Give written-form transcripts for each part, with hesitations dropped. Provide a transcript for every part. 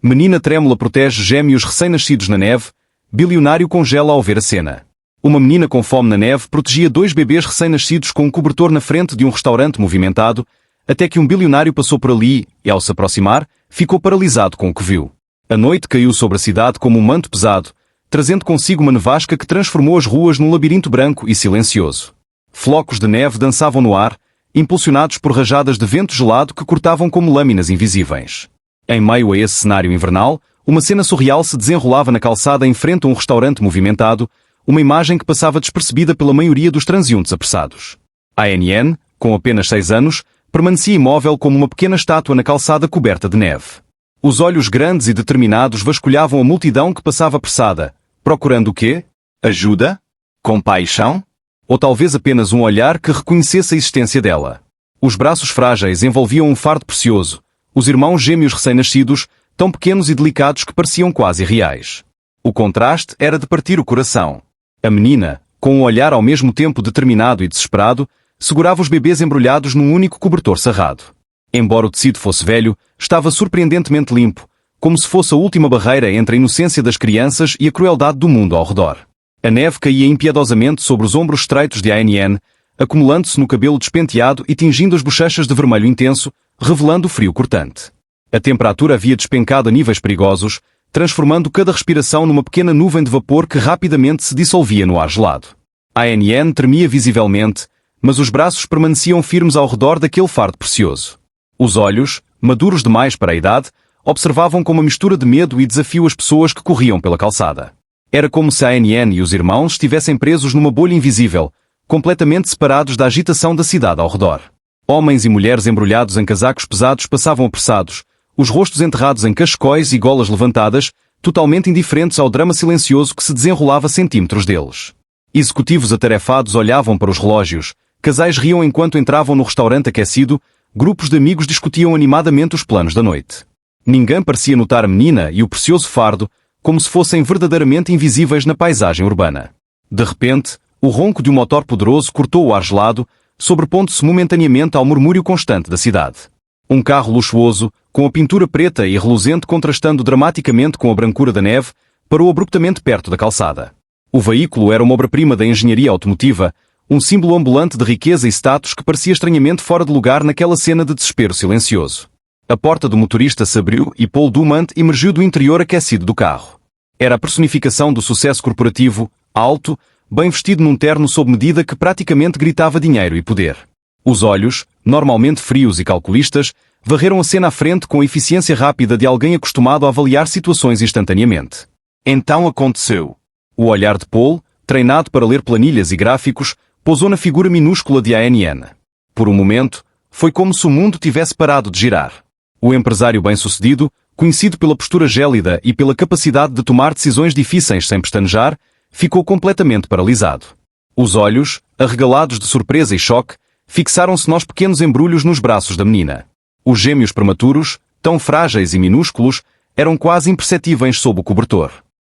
Menina trêmula protege gêmeos recém-nascidos na neve. Bilionário congela ao ver a cena. Uma menina com fome na neve protegia dois bebês recém-nascidos com um cobertor na frente de um restaurante movimentado, até que um bilionário passou por ali e, ao se aproximar, ficou paralisado com o que viu. A noite caiu sobre a cidade como um manto pesado, trazendo consigo uma nevasca que transformou as ruas num labirinto branco e silencioso. Flocos de neve dançavam no ar, impulsionados por rajadas de vento gelado que cortavam como lâminas invisíveis. Em meio a esse cenário invernal, uma cena surreal se desenrolava na calçada em frente a um restaurante movimentado, uma imagem que passava despercebida pela maioria dos transeuntes apressados. A ANN, com apenas 6 anos, permanecia imóvel como uma pequena estátua na calçada coberta de neve. Os olhos grandes e determinados vasculhavam a multidão que passava apressada, procurando o quê? Ajuda? Compaixão? Ou talvez apenas um olhar que reconhecesse a existência dela. Os braços frágeis envolviam um fardo precioso, os irmãos gêmeos recém-nascidos, tão pequenos e delicados que pareciam quase irreais. O contraste era de partir o coração. A menina, com um olhar ao mesmo tempo determinado e desesperado, segurava os bebês embrulhados num único cobertor cerrado. Embora o tecido fosse velho, estava surpreendentemente limpo, como se fosse a última barreira entre a inocência das crianças e a crueldade do mundo ao redor. A neve caía impiedosamente sobre os ombros estreitos de ANN, acumulando-se no cabelo despenteado e tingindo as bochechas de vermelho intenso, revelando o frio cortante. A temperatura havia despencado a níveis perigosos, transformando cada respiração numa pequena nuvem de vapor que rapidamente se dissolvia no ar gelado. ANN tremia visivelmente, mas os braços permaneciam firmes ao redor daquele fardo precioso. Os olhos, maduros demais para a idade, observavam com uma mistura de medo e desafio as pessoas que corriam pela calçada. Era como se a ANN e os irmãos estivessem presos numa bolha invisível, completamente separados da agitação da cidade ao redor. Homens e mulheres embrulhados em casacos pesados passavam apressados, os rostos enterrados em cachecóis e golas levantadas, totalmente indiferentes ao drama silencioso que se desenrolava a centímetros deles. Executivos atarefados olhavam para os relógios, casais riam enquanto entravam no restaurante aquecido, grupos de amigos discutiam animadamente os planos da noite. Ninguém parecia notar a menina e o precioso fardo, como se fossem verdadeiramente invisíveis na paisagem urbana. De repente, o ronco de um motor poderoso cortou o ar gelado, sobrepondo-se momentaneamente ao murmúrio constante da cidade. Um carro luxuoso, com a pintura preta e reluzente contrastando dramaticamente com a brancura da neve, parou abruptamente perto da calçada. O veículo era uma obra-prima da engenharia automotiva, um símbolo ambulante de riqueza e status que parecia estranhamente fora de lugar naquela cena de desespero silencioso. A porta do motorista se abriu e Paul Dumont emergiu do interior aquecido do carro. Era a personificação do sucesso corporativo, alto, bem vestido num terno sob medida que praticamente gritava dinheiro e poder. Os olhos, normalmente frios e calculistas, varreram a cena à frente com a eficiência rápida de alguém acostumado a avaliar situações instantaneamente. Então aconteceu. O olhar de Paul, treinado para ler planilhas e gráficos, pousou na figura minúscula de ANN. Por um momento, foi como se o mundo tivesse parado de girar. O empresário bem-sucedido, conhecido pela postura gélida e pela capacidade de tomar decisões difíceis sem pestanejar, ficou completamente paralisado. Os olhos, arregalados de surpresa e choque, fixaram-se nos pequenos embrulhos nos braços da menina. Os gêmeos prematuros, tão frágeis e minúsculos, eram quase imperceptíveis sob o cobertor.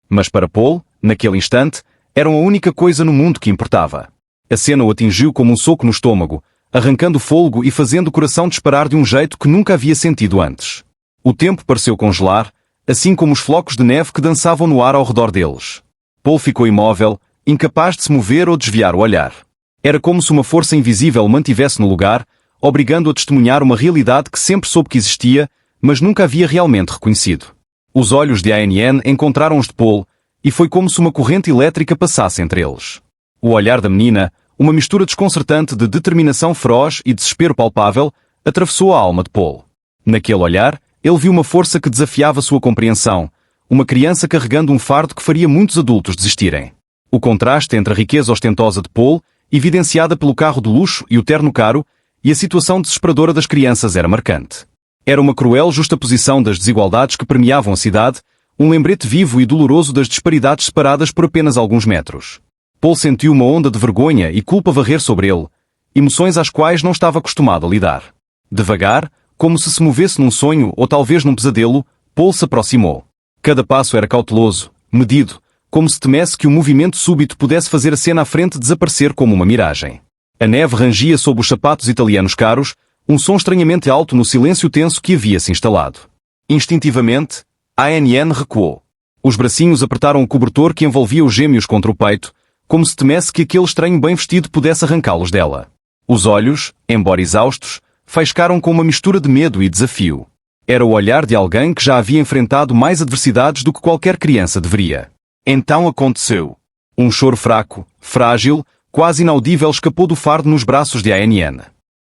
Mas para Paul, naquele instante, eram a única coisa no mundo que importava. A cena o atingiu como um soco no estômago, arrancando o fôlego e fazendo o coração disparar de um jeito que nunca havia sentido antes. O tempo pareceu congelar, assim como os flocos de neve que dançavam no ar ao redor deles. Paul ficou imóvel, incapaz de se mover ou desviar o olhar. Era como se uma força invisível o mantivesse no lugar, obrigando-o a testemunhar uma realidade que sempre soube que existia, mas nunca havia realmente reconhecido. Os olhos de ANN encontraram os de Paul, e foi como se uma corrente elétrica passasse entre eles. O olhar da menina, uma mistura desconcertante de determinação feroz e desespero palpável, atravessou a alma de Paul. Naquele olhar, ele viu uma força que desafiava sua compreensão, uma criança carregando um fardo que faria muitos adultos desistirem. O contraste entre a riqueza ostentosa de Paul, evidenciada pelo carro de luxo e o terno caro, e a situação desesperadora das crianças era marcante. Era uma cruel justaposição das desigualdades que permeavam a cidade, um lembrete vivo e doloroso das disparidades separadas por apenas alguns metros. Paul sentiu uma onda de vergonha e culpa varrer sobre ele, emoções às quais não estava acostumado a lidar. Devagar, como se movesse num sonho ou talvez num pesadelo, Paul se aproximou. Cada passo era cauteloso, medido, como se temesse que um movimento súbito pudesse fazer a cena à frente desaparecer como uma miragem. A neve rangia sob os sapatos italianos caros, um som estranhamente alto no silêncio tenso que havia se instalado. Instintivamente, A ANN recuou. Os bracinhos apertaram o cobertor que envolvia os gêmeos contra o peito, como se temesse que aquele estranho bem vestido pudesse arrancá-los dela. Os olhos, embora exaustos, faiscaram com uma mistura de medo e desafio. Era o olhar de alguém que já havia enfrentado mais adversidades do que qualquer criança deveria. Então aconteceu. Um choro fraco, frágil, quase inaudível escapou do fardo nos braços de ANN.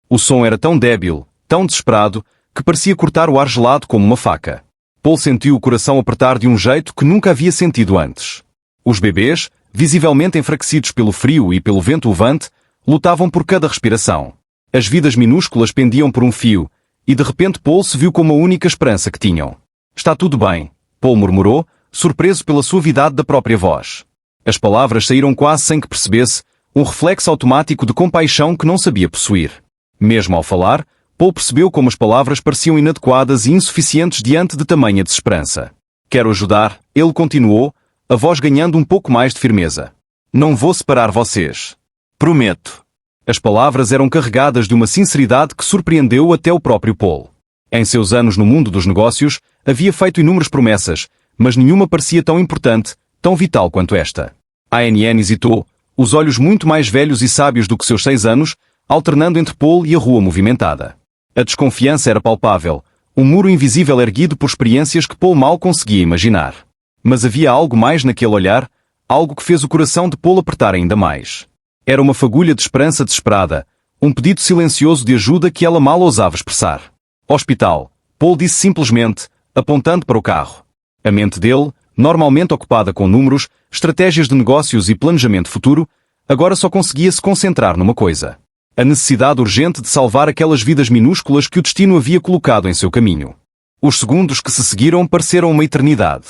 O som era tão débil, tão desesperado, que parecia cortar o ar gelado como uma faca. Paul sentiu o coração apertar de um jeito que nunca havia sentido antes. Os bebês, visivelmente enfraquecidos pelo frio e pelo vento levante, lutavam por cada respiração. As vidas minúsculas pendiam por um fio, e de repente Paul se viu como a única esperança que tinham. Está tudo bem, Paul murmurou, surpreso pela suavidade da própria voz. As palavras saíram quase sem que percebesse, um reflexo automático de compaixão que não sabia possuir. Mesmo ao falar, Paul percebeu como as palavras pareciam inadequadas e insuficientes diante de tamanha desesperança. Quero ajudar, ele continuou, a voz ganhando um pouco mais de firmeza. Não vou separar vocês. Prometo. As palavras eram carregadas de uma sinceridade que surpreendeu até o próprio Paul. Em seus anos no mundo dos negócios, havia feito inúmeras promessas, mas nenhuma parecia tão importante, tão vital quanto esta. A ANN hesitou, os olhos muito mais velhos e sábios do que seus 6 anos, alternando entre Paul e a rua movimentada. A desconfiança era palpável, um muro invisível erguido por experiências que Paul mal conseguia imaginar. Mas havia algo mais naquele olhar, algo que fez o coração de Paul apertar ainda mais. Era uma fagulha de esperança desesperada, um pedido silencioso de ajuda que ela mal ousava expressar. Hospital, Paul disse simplesmente, apontando para o carro. A mente dele, normalmente ocupada com números, estratégias de negócios e planejamento futuro, agora só conseguia se concentrar numa coisa. A necessidade urgente de salvar aquelas vidas minúsculas que o destino havia colocado em seu caminho. Os segundos que se seguiram pareceram uma eternidade.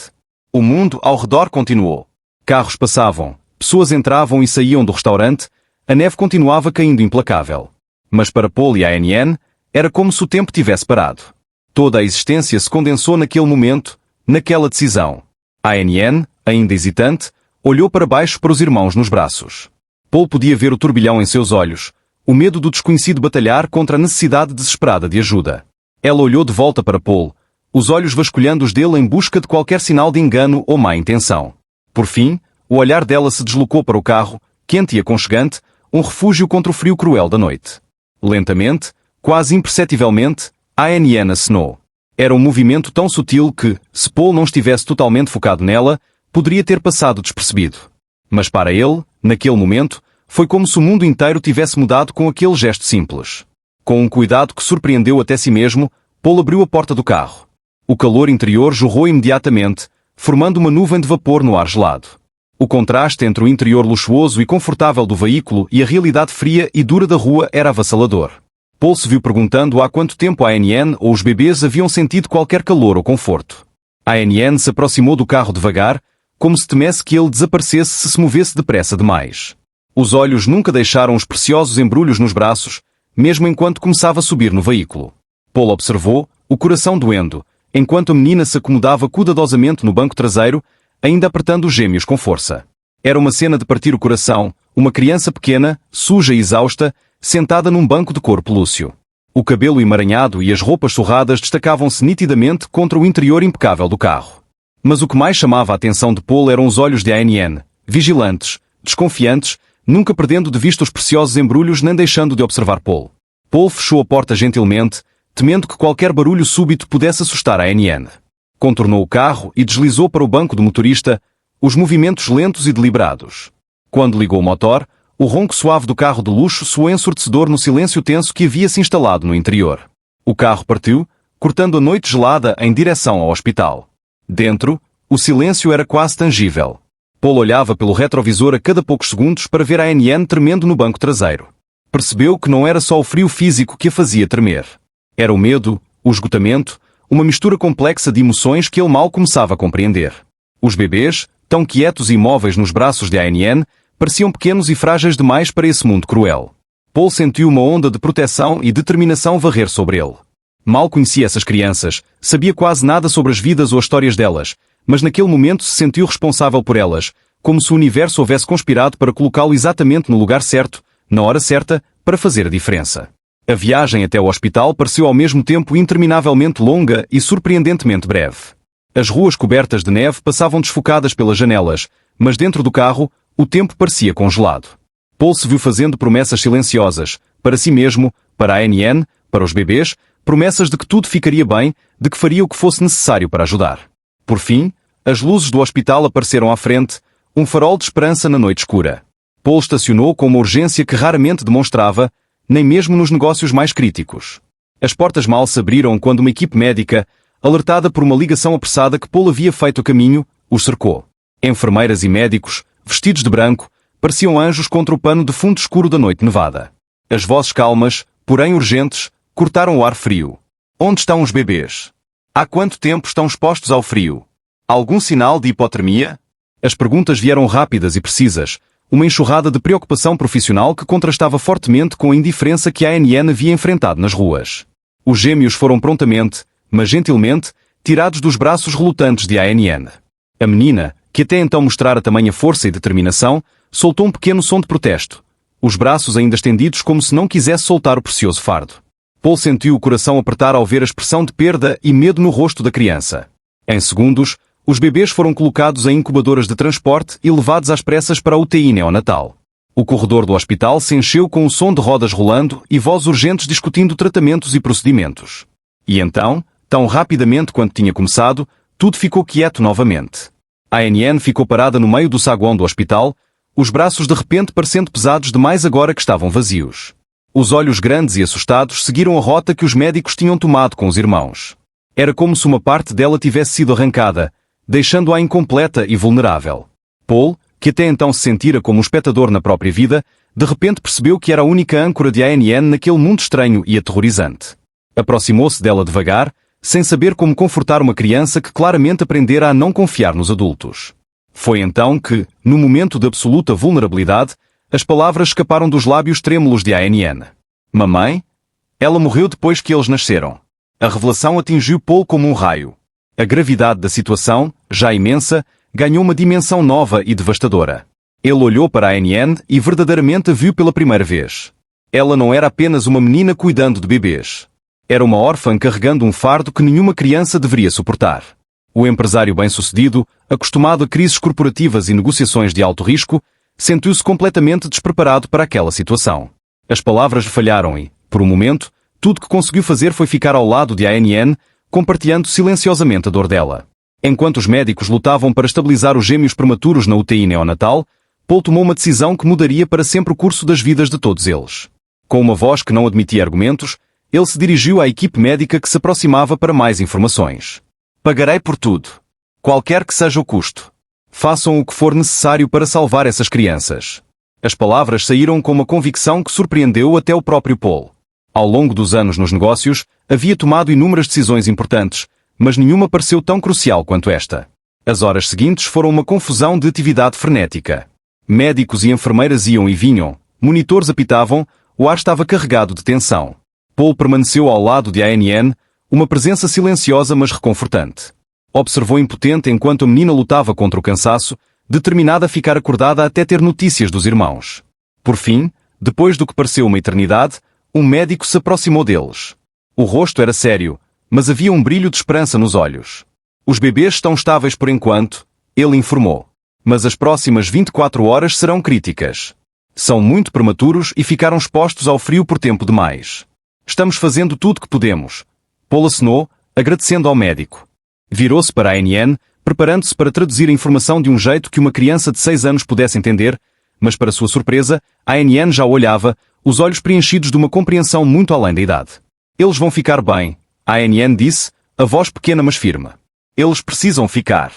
O mundo ao redor continuou. Carros passavam, pessoas entravam e saíam do restaurante, a neve continuava caindo implacável. Mas para Paul e a ANN, era como se o tempo tivesse parado. Toda a existência se condensou naquele momento, naquela decisão. A ANN, ainda hesitante, olhou para baixo para os irmãos nos braços. Paul podia ver o turbilhão em seus olhos, o medo do desconhecido batalhar contra a necessidade desesperada de ajuda. Ela olhou de volta para Paul, os olhos vasculhando os dele em busca de qualquer sinal de engano ou má intenção. Por fim, o olhar dela se deslocou para o carro, quente e aconchegante, um refúgio contra o frio cruel da noite. Lentamente, quase imperceptivelmente, a ANN acenou. Era um movimento tão sutil que, se Paul não estivesse totalmente focado nela, poderia ter passado despercebido. Mas para ele, naquele momento, foi como se o mundo inteiro tivesse mudado com aquele gesto simples. Com um cuidado que surpreendeu até si mesmo, Paul abriu a porta do carro. O calor interior jorrou imediatamente, formando uma nuvem de vapor no ar gelado. O contraste entre o interior luxuoso e confortável do veículo e a realidade fria e dura da rua era avassalador. Paul se viu perguntando há quanto tempo a ANN ou os bebês haviam sentido qualquer calor ou conforto. A ANN se aproximou do carro devagar, como se temesse que ele desaparecesse se movesse depressa demais. Os olhos nunca deixaram os preciosos embrulhos nos braços, mesmo enquanto começava a subir no veículo. Paul observou, o coração doendo, enquanto a menina se acomodava cuidadosamente no banco traseiro, ainda apertando os gêmeos com força. Era uma cena de partir o coração, uma criança pequena, suja e exausta, sentada num banco de couro pelúcio. O cabelo emaranhado e as roupas surradas destacavam-se nitidamente contra o interior impecável do carro. Mas o que mais chamava a atenção de Paul eram os olhos de ANN, vigilantes, desconfiantes, nunca perdendo de vista os preciosos embrulhos nem deixando de observar Paul. Paul fechou a porta gentilmente, temendo que qualquer barulho súbito pudesse assustar a ANN. Contornou o carro e deslizou para o banco do motorista, os movimentos lentos e deliberados. Quando ligou o motor, o ronco suave do carro de luxo soou ensurdecedor no silêncio tenso que havia se instalado no interior. O carro partiu, cortando a noite gelada em direção ao hospital. Dentro, o silêncio era quase tangível. Paul olhava pelo retrovisor a cada poucos segundos para ver a ANN tremendo no banco traseiro. Percebeu que não era só o frio físico que a fazia tremer. Era o medo, o esgotamento, uma mistura complexa de emoções que ele mal começava a compreender. Os bebês, tão quietos e imóveis nos braços de ANN, pareciam pequenos e frágeis demais para esse mundo cruel. Paul sentiu uma onda de proteção e determinação varrer sobre ele. Mal conhecia essas crianças, sabia quase nada sobre as vidas ou as histórias delas, mas naquele momento se sentiu responsável por elas, como se o universo houvesse conspirado para colocá-lo exatamente no lugar certo, na hora certa, para fazer a diferença. A viagem até o hospital pareceu ao mesmo tempo interminavelmente longa e surpreendentemente breve. As ruas cobertas de neve passavam desfocadas pelas janelas, mas dentro do carro, o tempo parecia congelado. Paul se viu fazendo promessas silenciosas, para si mesmo, para a ANN, para os bebês, promessas de que tudo ficaria bem, de que faria o que fosse necessário para ajudar. Por fim, as luzes do hospital apareceram à frente, um farol de esperança na noite escura. Paul estacionou com uma urgência que raramente demonstrava, nem mesmo nos negócios mais críticos. As portas mal se abriram quando uma equipe médica, alertada por uma ligação apressada que Paul havia feito a caminho, os cercou. Enfermeiras e médicos, vestidos de branco, pareciam anjos contra o pano de fundo escuro da noite nevada. As vozes calmas, porém urgentes, cortaram o ar frio. Onde estão os bebês? Há quanto tempo estão expostos ao frio? Algum sinal de hipotermia? As perguntas vieram rápidas e precisas, uma enxurrada de preocupação profissional que contrastava fortemente com a indiferença que a ANN havia enfrentado nas ruas. Os gêmeos foram prontamente, mas gentilmente, tirados dos braços relutantes de ANN. A menina, que até então mostrara tamanha força e determinação, soltou um pequeno som de protesto, os braços ainda estendidos como se não quisesse soltar o precioso fardo. Paul sentiu o coração apertar ao ver a expressão de perda e medo no rosto da criança. Em segundos, os bebês foram colocados em incubadoras de transporte e levados às pressas para a UTI neonatal. O corredor do hospital se encheu com o som de rodas rolando e vozes urgentes discutindo tratamentos e procedimentos. E então, tão rapidamente quanto tinha começado, tudo ficou quieto novamente. A ANN ficou parada no meio do saguão do hospital, os braços de repente parecendo pesados demais agora que estavam vazios. Os olhos grandes e assustados seguiram a rota que os médicos tinham tomado com os irmãos. Era como se uma parte dela tivesse sido arrancada, deixando-a incompleta e vulnerável. Paul, que até então se sentira como um espectador na própria vida, de repente percebeu que era a única âncora de ANN naquele mundo estranho e aterrorizante. Aproximou-se dela devagar, sem saber como confortar uma criança que claramente aprendera a não confiar nos adultos. Foi então que, no momento de absoluta vulnerabilidade, as palavras escaparam dos lábios trêmulos de ANN. Mamãe? Ela morreu depois que eles nasceram. A revelação atingiu Paul como um raio. A gravidade da situação, já imensa, ganhou uma dimensão nova e devastadora. Ele olhou para a ANN e verdadeiramente a viu pela primeira vez. Ela não era apenas uma menina cuidando de bebês. Era uma órfã carregando um fardo que nenhuma criança deveria suportar. O empresário bem-sucedido, acostumado a crises corporativas e negociações de alto risco, sentiu-se completamente despreparado para aquela situação. As palavras falharam e, por um momento, tudo que conseguiu fazer foi ficar ao lado de ANN, compartilhando silenciosamente a dor dela. Enquanto os médicos lutavam para estabilizar os gêmeos prematuros na UTI neonatal, Paul tomou uma decisão que mudaria para sempre o curso das vidas de todos eles. Com uma voz que não admitia argumentos, ele se dirigiu à equipe médica que se aproximava para mais informações. Pagarei por tudo. Qualquer que seja o custo. Façam o que for necessário para salvar essas crianças. As palavras saíram com uma convicção que surpreendeu até o próprio Paul. Ao longo dos anos nos negócios, havia tomado inúmeras decisões importantes, mas nenhuma pareceu tão crucial quanto esta. As horas seguintes foram uma confusão de atividade frenética. Médicos e enfermeiras iam e vinham, monitores apitavam, o ar estava carregado de tensão. Paul permaneceu ao lado de ANN, uma presença silenciosa mas reconfortante. Observou impotente enquanto a menina lutava contra o cansaço, determinada a ficar acordada até ter notícias dos irmãos. Por fim, depois do que pareceu uma eternidade, um médico se aproximou deles. O rosto era sério, mas havia um brilho de esperança nos olhos. Os bebês estão estáveis por enquanto, ele informou. Mas as próximas 24 horas serão críticas. São muito prematuros e ficaram expostos ao frio por tempo demais. Estamos fazendo tudo que podemos. Paul acenou, agradecendo ao médico. Virou-se para a ANN, preparando-se para traduzir a informação de um jeito que uma criança de 6 anos pudesse entender, mas para sua surpresa, a ANN já o olhava, os olhos preenchidos de uma compreensão muito além da idade. Eles vão ficar bem, a ANN disse, a voz pequena mas firme. Eles precisam ficar.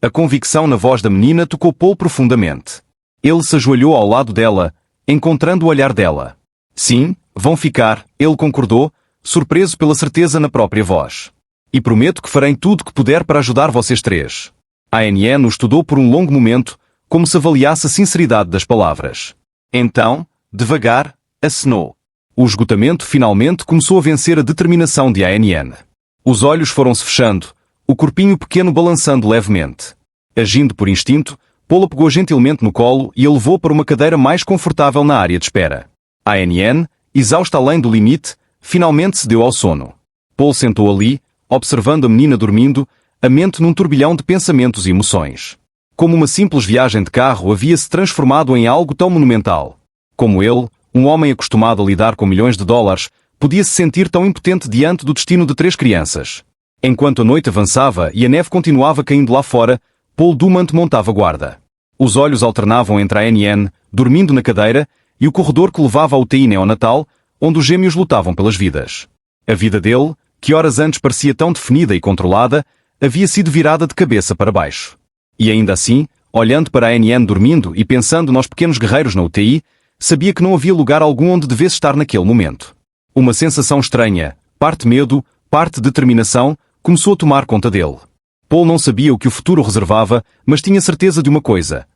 A convicção na voz da menina tocou Paul profundamente. Ele se ajoelhou ao lado dela, encontrando o olhar dela. Sim, vão ficar, ele concordou, surpreso pela certeza na própria voz. E prometo que farei tudo que puder para ajudar vocês três. A ANN o estudou por um longo momento, como se avaliasse a sinceridade das palavras. Então, devagar, acenou. O esgotamento finalmente começou a vencer a determinação de ANN. Os olhos foram-se fechando, o corpinho pequeno balançando levemente. Agindo por instinto, Paul a pegou gentilmente no colo e a levou para uma cadeira mais confortável na área de espera. A ANN, exausta além do limite, finalmente se deu ao sono. Paul sentou ali, observando a menina dormindo, a mente num turbilhão de pensamentos e emoções. Como uma simples viagem de carro havia-se transformado em algo tão monumental. Como ele, um homem acostumado a lidar com milhões de dólares, podia se sentir tão impotente diante do destino de 3 crianças. Enquanto a noite avançava e a neve continuava caindo lá fora, Paul Dumont montava guarda. Os olhos alternavam entre a ANN, dormindo na cadeira, e o corredor que levava ao UTI neonatal, onde os gêmeos lutavam pelas vidas. A vida dele, que horas antes parecia tão definida e controlada, havia sido virada de cabeça para baixo. E ainda assim, olhando para a ANN dormindo e pensando nos pequenos guerreiros na UTI, sabia que não havia lugar algum onde devesse estar naquele momento. Uma sensação estranha, parte medo, parte determinação, começou a tomar conta dele. Paul não sabia o que o futuro reservava, mas tinha certeza de uma coisa.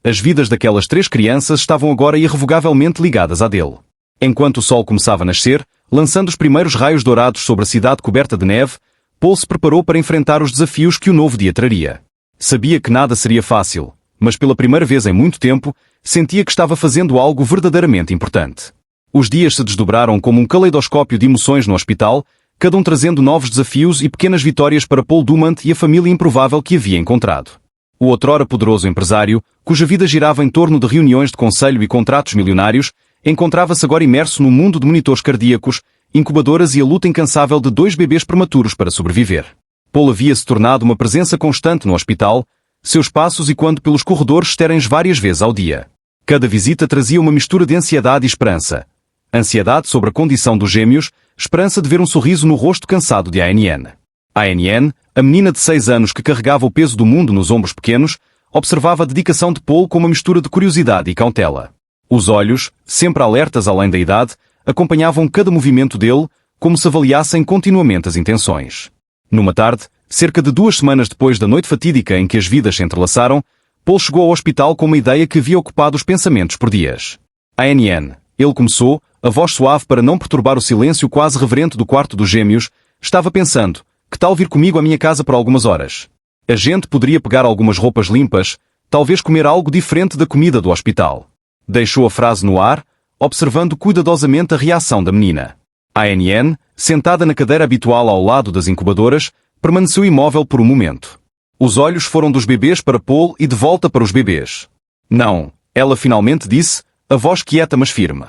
As vidas daquelas 3 crianças estavam agora irrevogavelmente ligadas à dele. Enquanto o sol começava a nascer, lançando os primeiros raios dourados sobre a cidade coberta de neve, Paul se preparou para enfrentar os desafios que o novo dia traria. Sabia que nada seria fácil, mas pela primeira vez em muito tempo, sentia que estava fazendo algo verdadeiramente importante. Os dias se desdobraram como um caleidoscópio de emoções no hospital, cada um trazendo novos desafios e pequenas vitórias para Paul Dumont e a família improvável que havia encontrado. O outrora poderoso empresário, cuja vida girava em torno de reuniões de conselho e contratos milionários, encontrava-se agora imerso num mundo de monitores cardíacos, incubadoras e a luta incansável de 2 bebês prematuros para sobreviver. Paul havia se tornado uma presença constante no hospital, seus passos e quando pelos corredores estéreis várias vezes ao dia. Cada visita trazia uma mistura de ansiedade e esperança. Ansiedade sobre a condição dos gêmeos, esperança de ver um sorriso no rosto cansado de ANN. ANN, a menina de 6 anos que carregava o peso do mundo nos ombros pequenos, observava a dedicação de Paul com uma mistura de curiosidade e cautela. Os olhos, sempre alertas além da idade, acompanhavam cada movimento dele, como se avaliassem continuamente as intenções. Numa tarde, cerca de 2 semanas depois da noite fatídica em que as vidas se entrelaçaram, Paul chegou ao hospital com uma ideia que havia ocupado os pensamentos por dias. ANN, ele começou, a voz suave para não perturbar o silêncio quase reverente do quarto dos gêmeos, estava pensando, que tal vir comigo à minha casa por algumas horas? A gente poderia pegar algumas roupas limpas, talvez comer algo diferente da comida do hospital. Deixou a frase no ar, observando cuidadosamente a reação da menina. A ANN, sentada na cadeira habitual ao lado das incubadoras, permaneceu imóvel por um momento. Os olhos foram dos bebês para Paul e de volta para os bebês. Não, ela finalmente disse, a voz quieta mas firme.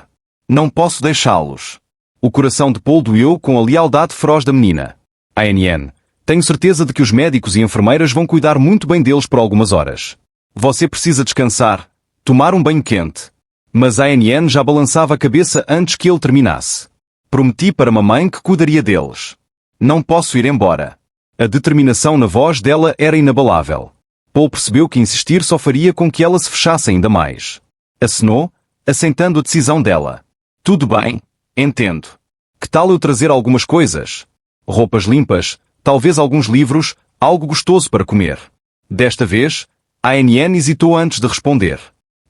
Não posso deixá-los. O coração de Paul doeu com a lealdade feroz da menina. ANN, tenho certeza de que os médicos e enfermeiras vão cuidar muito bem deles por algumas horas. Você precisa descansar, tomar um banho quente. Mas a ANN já balançava a cabeça antes que ele terminasse. Prometi para mamãe que cuidaria deles. Não posso ir embora. A determinação na voz dela era inabalável. Paul percebeu que insistir só faria com que ela se fechasse ainda mais. Acenou, assentando a decisão dela. Tudo bem, entendo. Que tal eu trazer algumas coisas? Roupas limpas, talvez alguns livros, algo gostoso para comer. Desta vez, a ANN hesitou antes de responder.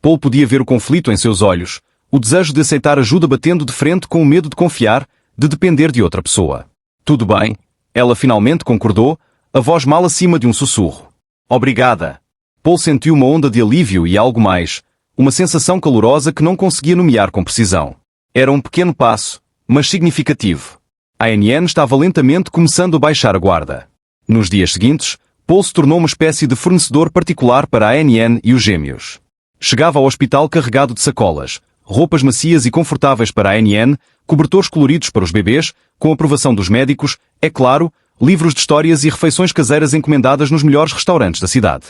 Paul podia ver o conflito em seus olhos, o desejo de aceitar ajuda batendo de frente com o medo de confiar, de depender de outra pessoa. Tudo bem, ela finalmente concordou, a voz mal acima de um sussurro. Obrigada. Paul sentiu uma onda de alívio e algo mais, uma sensação calorosa que não conseguia nomear com precisão. Era um pequeno passo, mas significativo. A ANN estava lentamente começando a baixar a guarda. Nos dias seguintes, Paul se tornou uma espécie de fornecedor particular para a ANN e os gêmeos. Chegava ao hospital carregado de sacolas, roupas macias e confortáveis para a ANN, cobertores coloridos para os bebês, com aprovação dos médicos, é claro, livros de histórias e refeições caseiras encomendadas nos melhores restaurantes da cidade.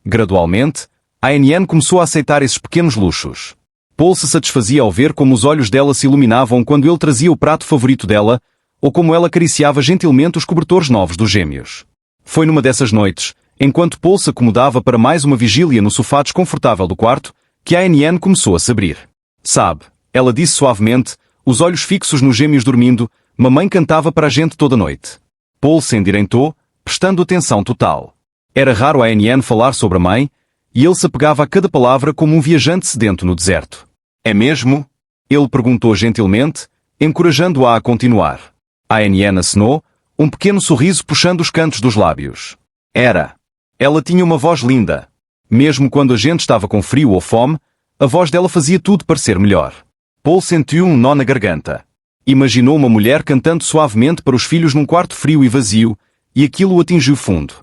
Gradualmente, a ANN começou a aceitar esses pequenos luxos. Paul se satisfazia ao ver como os olhos dela se iluminavam quando ele trazia o prato favorito dela, ou como ela acariciava gentilmente os cobertores novos dos gêmeos. Foi numa dessas noites, enquanto Paul se acomodava para mais uma vigília no sofá desconfortável do quarto, que a ANN começou a se abrir. Sabe, ela disse suavemente, os olhos fixos nos gêmeos dormindo, mamãe cantava para a gente toda noite. Paul se endireitou, prestando atenção total. Era raro a ANN falar sobre a mãe, e ele se apegava a cada palavra como um viajante sedento no deserto. É mesmo? Ele perguntou gentilmente, encorajando-a a continuar. A ANN acenou, um pequeno sorriso puxando os cantos dos lábios. Era. Ela tinha uma voz linda. Mesmo quando a gente estava com frio ou fome, a voz dela fazia tudo parecer melhor. Paul sentiu um nó na garganta. Imaginou uma mulher cantando suavemente para os filhos num quarto frio e vazio, e aquilo o atingiu fundo.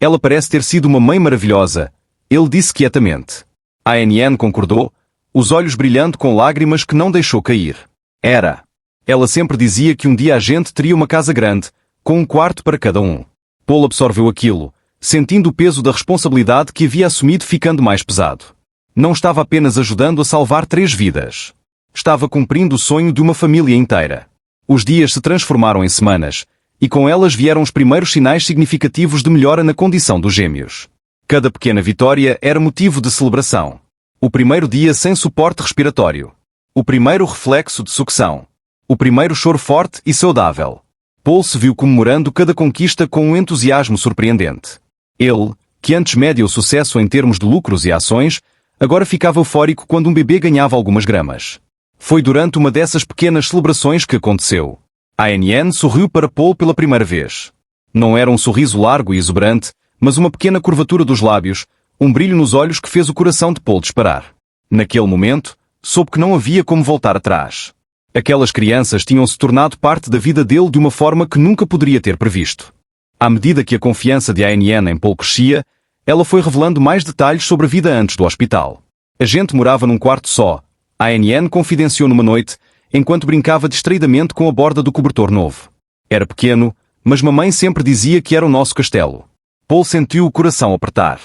Ela parece ter sido uma mãe maravilhosa, ele disse quietamente. Ann concordou, os olhos brilhando com lágrimas que não deixou cair. Era. Ela sempre dizia que um dia a gente teria uma casa grande, com um quarto para cada um. Paul absorveu aquilo, sentindo o peso da responsabilidade que havia assumido ficando mais pesado. Não estava apenas ajudando a salvar 3 vidas. Estava cumprindo o sonho de uma família inteira. Os dias se transformaram em semanas, e com elas vieram os primeiros sinais significativos de melhora na condição dos gêmeos. Cada pequena vitória era motivo de celebração. O primeiro dia sem suporte respiratório. O primeiro reflexo de sucção. O primeiro choro forte e saudável. Paul se viu comemorando cada conquista com um entusiasmo surpreendente. Ele, que antes media o sucesso em termos de lucros e ações, agora ficava eufórico quando um bebê ganhava algumas gramas. Foi durante uma dessas pequenas celebrações que aconteceu. Ann sorriu para Paul pela primeira vez. Não era um sorriso largo e exuberante, mas uma pequena curvatura dos lábios, um brilho nos olhos que fez o coração de Paul disparar. Naquele momento, soube que não havia como voltar atrás. Aquelas crianças tinham se tornado parte da vida dele de uma forma que nunca poderia ter previsto. À medida que a confiança de Ann em Paul crescia, ela foi revelando mais detalhes sobre a vida antes do hospital. A gente morava num quarto só. Ann confidenciou numa noite, enquanto brincava distraidamente com a borda do cobertor novo. Era pequeno, mas mamãe sempre dizia que era o nosso castelo. Paul sentiu o coração apertar.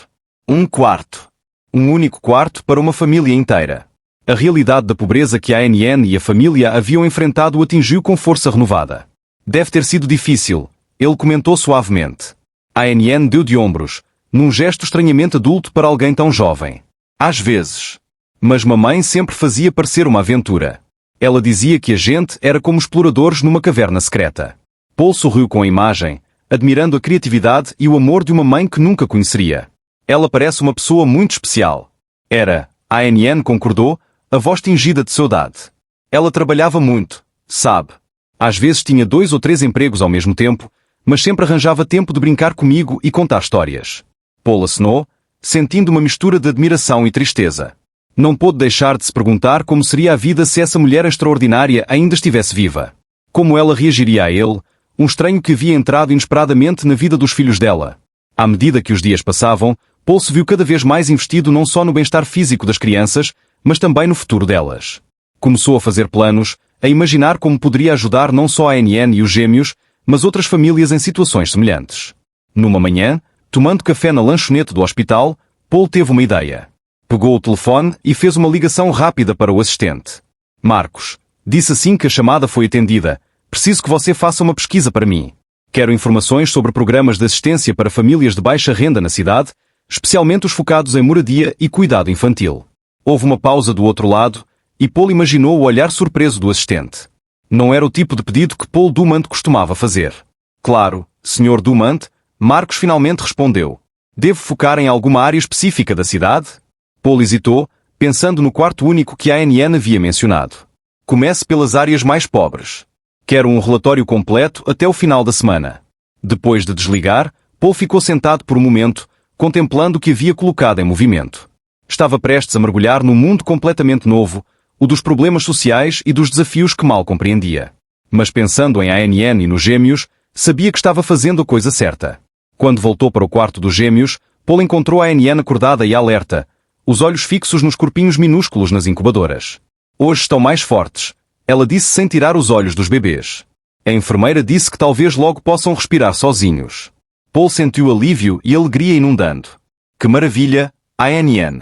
Um quarto. Um único quarto para uma família inteira. A realidade da pobreza que Ann e a família haviam enfrentado o atingiu com força renovada. Deve ter sido difícil, ele comentou suavemente. Ann deu de ombros, num gesto estranhamente adulto para alguém tão jovem. Às vezes. Mas mamãe sempre fazia parecer uma aventura. Ela dizia que a gente era como exploradores numa caverna secreta. Paul sorriu com a imagem, admirando a criatividade e o amor de uma mãe que nunca conheceria. Ela parece uma pessoa muito especial. Era, Ann concordou, a voz tingida de saudade. Ela trabalhava muito, sabe. Às vezes tinha 2 ou 3 empregos ao mesmo tempo, mas sempre arranjava tempo de brincar comigo e contar histórias. Paul acenou, sentindo uma mistura de admiração e tristeza. Não pôde deixar de se perguntar como seria a vida se essa mulher extraordinária ainda estivesse viva. Como ela reagiria a ele, um estranho que havia entrado inesperadamente na vida dos filhos dela. À medida que os dias passavam, Paul se viu cada vez mais investido não só no bem-estar físico das crianças, mas também no futuro delas. Começou a fazer planos, a imaginar como poderia ajudar não só a Ann e os gêmeos, mas outras famílias em situações semelhantes. Numa manhã, tomando café na lanchonete do hospital, Paul teve uma ideia. Pegou o telefone e fez uma ligação rápida para o assistente. Marcos, disse assim que a chamada foi atendida, preciso que você faça uma pesquisa para mim. Quero informações sobre programas de assistência para famílias de baixa renda na cidade, especialmente os focados em moradia e cuidado infantil. Houve uma pausa do outro lado, e Paul imaginou o olhar surpreso do assistente. Não era o tipo de pedido que Paul Dumont costumava fazer. Claro, Sr. Dumont, Marcos finalmente respondeu. Devo focar em alguma área específica da cidade? Paul hesitou, pensando no quarto único que a Ann havia mencionado. Comece pelas áreas mais pobres. Quero um relatório completo até o final da semana. Depois de desligar, Paul ficou sentado por um momento, contemplando o que havia colocado em movimento. Estava prestes a mergulhar num mundo completamente novo, o dos problemas sociais e dos desafios que mal compreendia. Mas pensando em Ann e nos gêmeos, sabia que estava fazendo a coisa certa. Quando voltou para o quarto dos gêmeos, Paul encontrou a Ann acordada e alerta, os olhos fixos nos corpinhos minúsculos nas incubadoras. Hoje estão mais fortes, ela disse sem tirar os olhos dos bebês. A enfermeira disse que talvez logo possam respirar sozinhos. Paul sentiu alívio e alegria inundando. Que maravilha, Ann!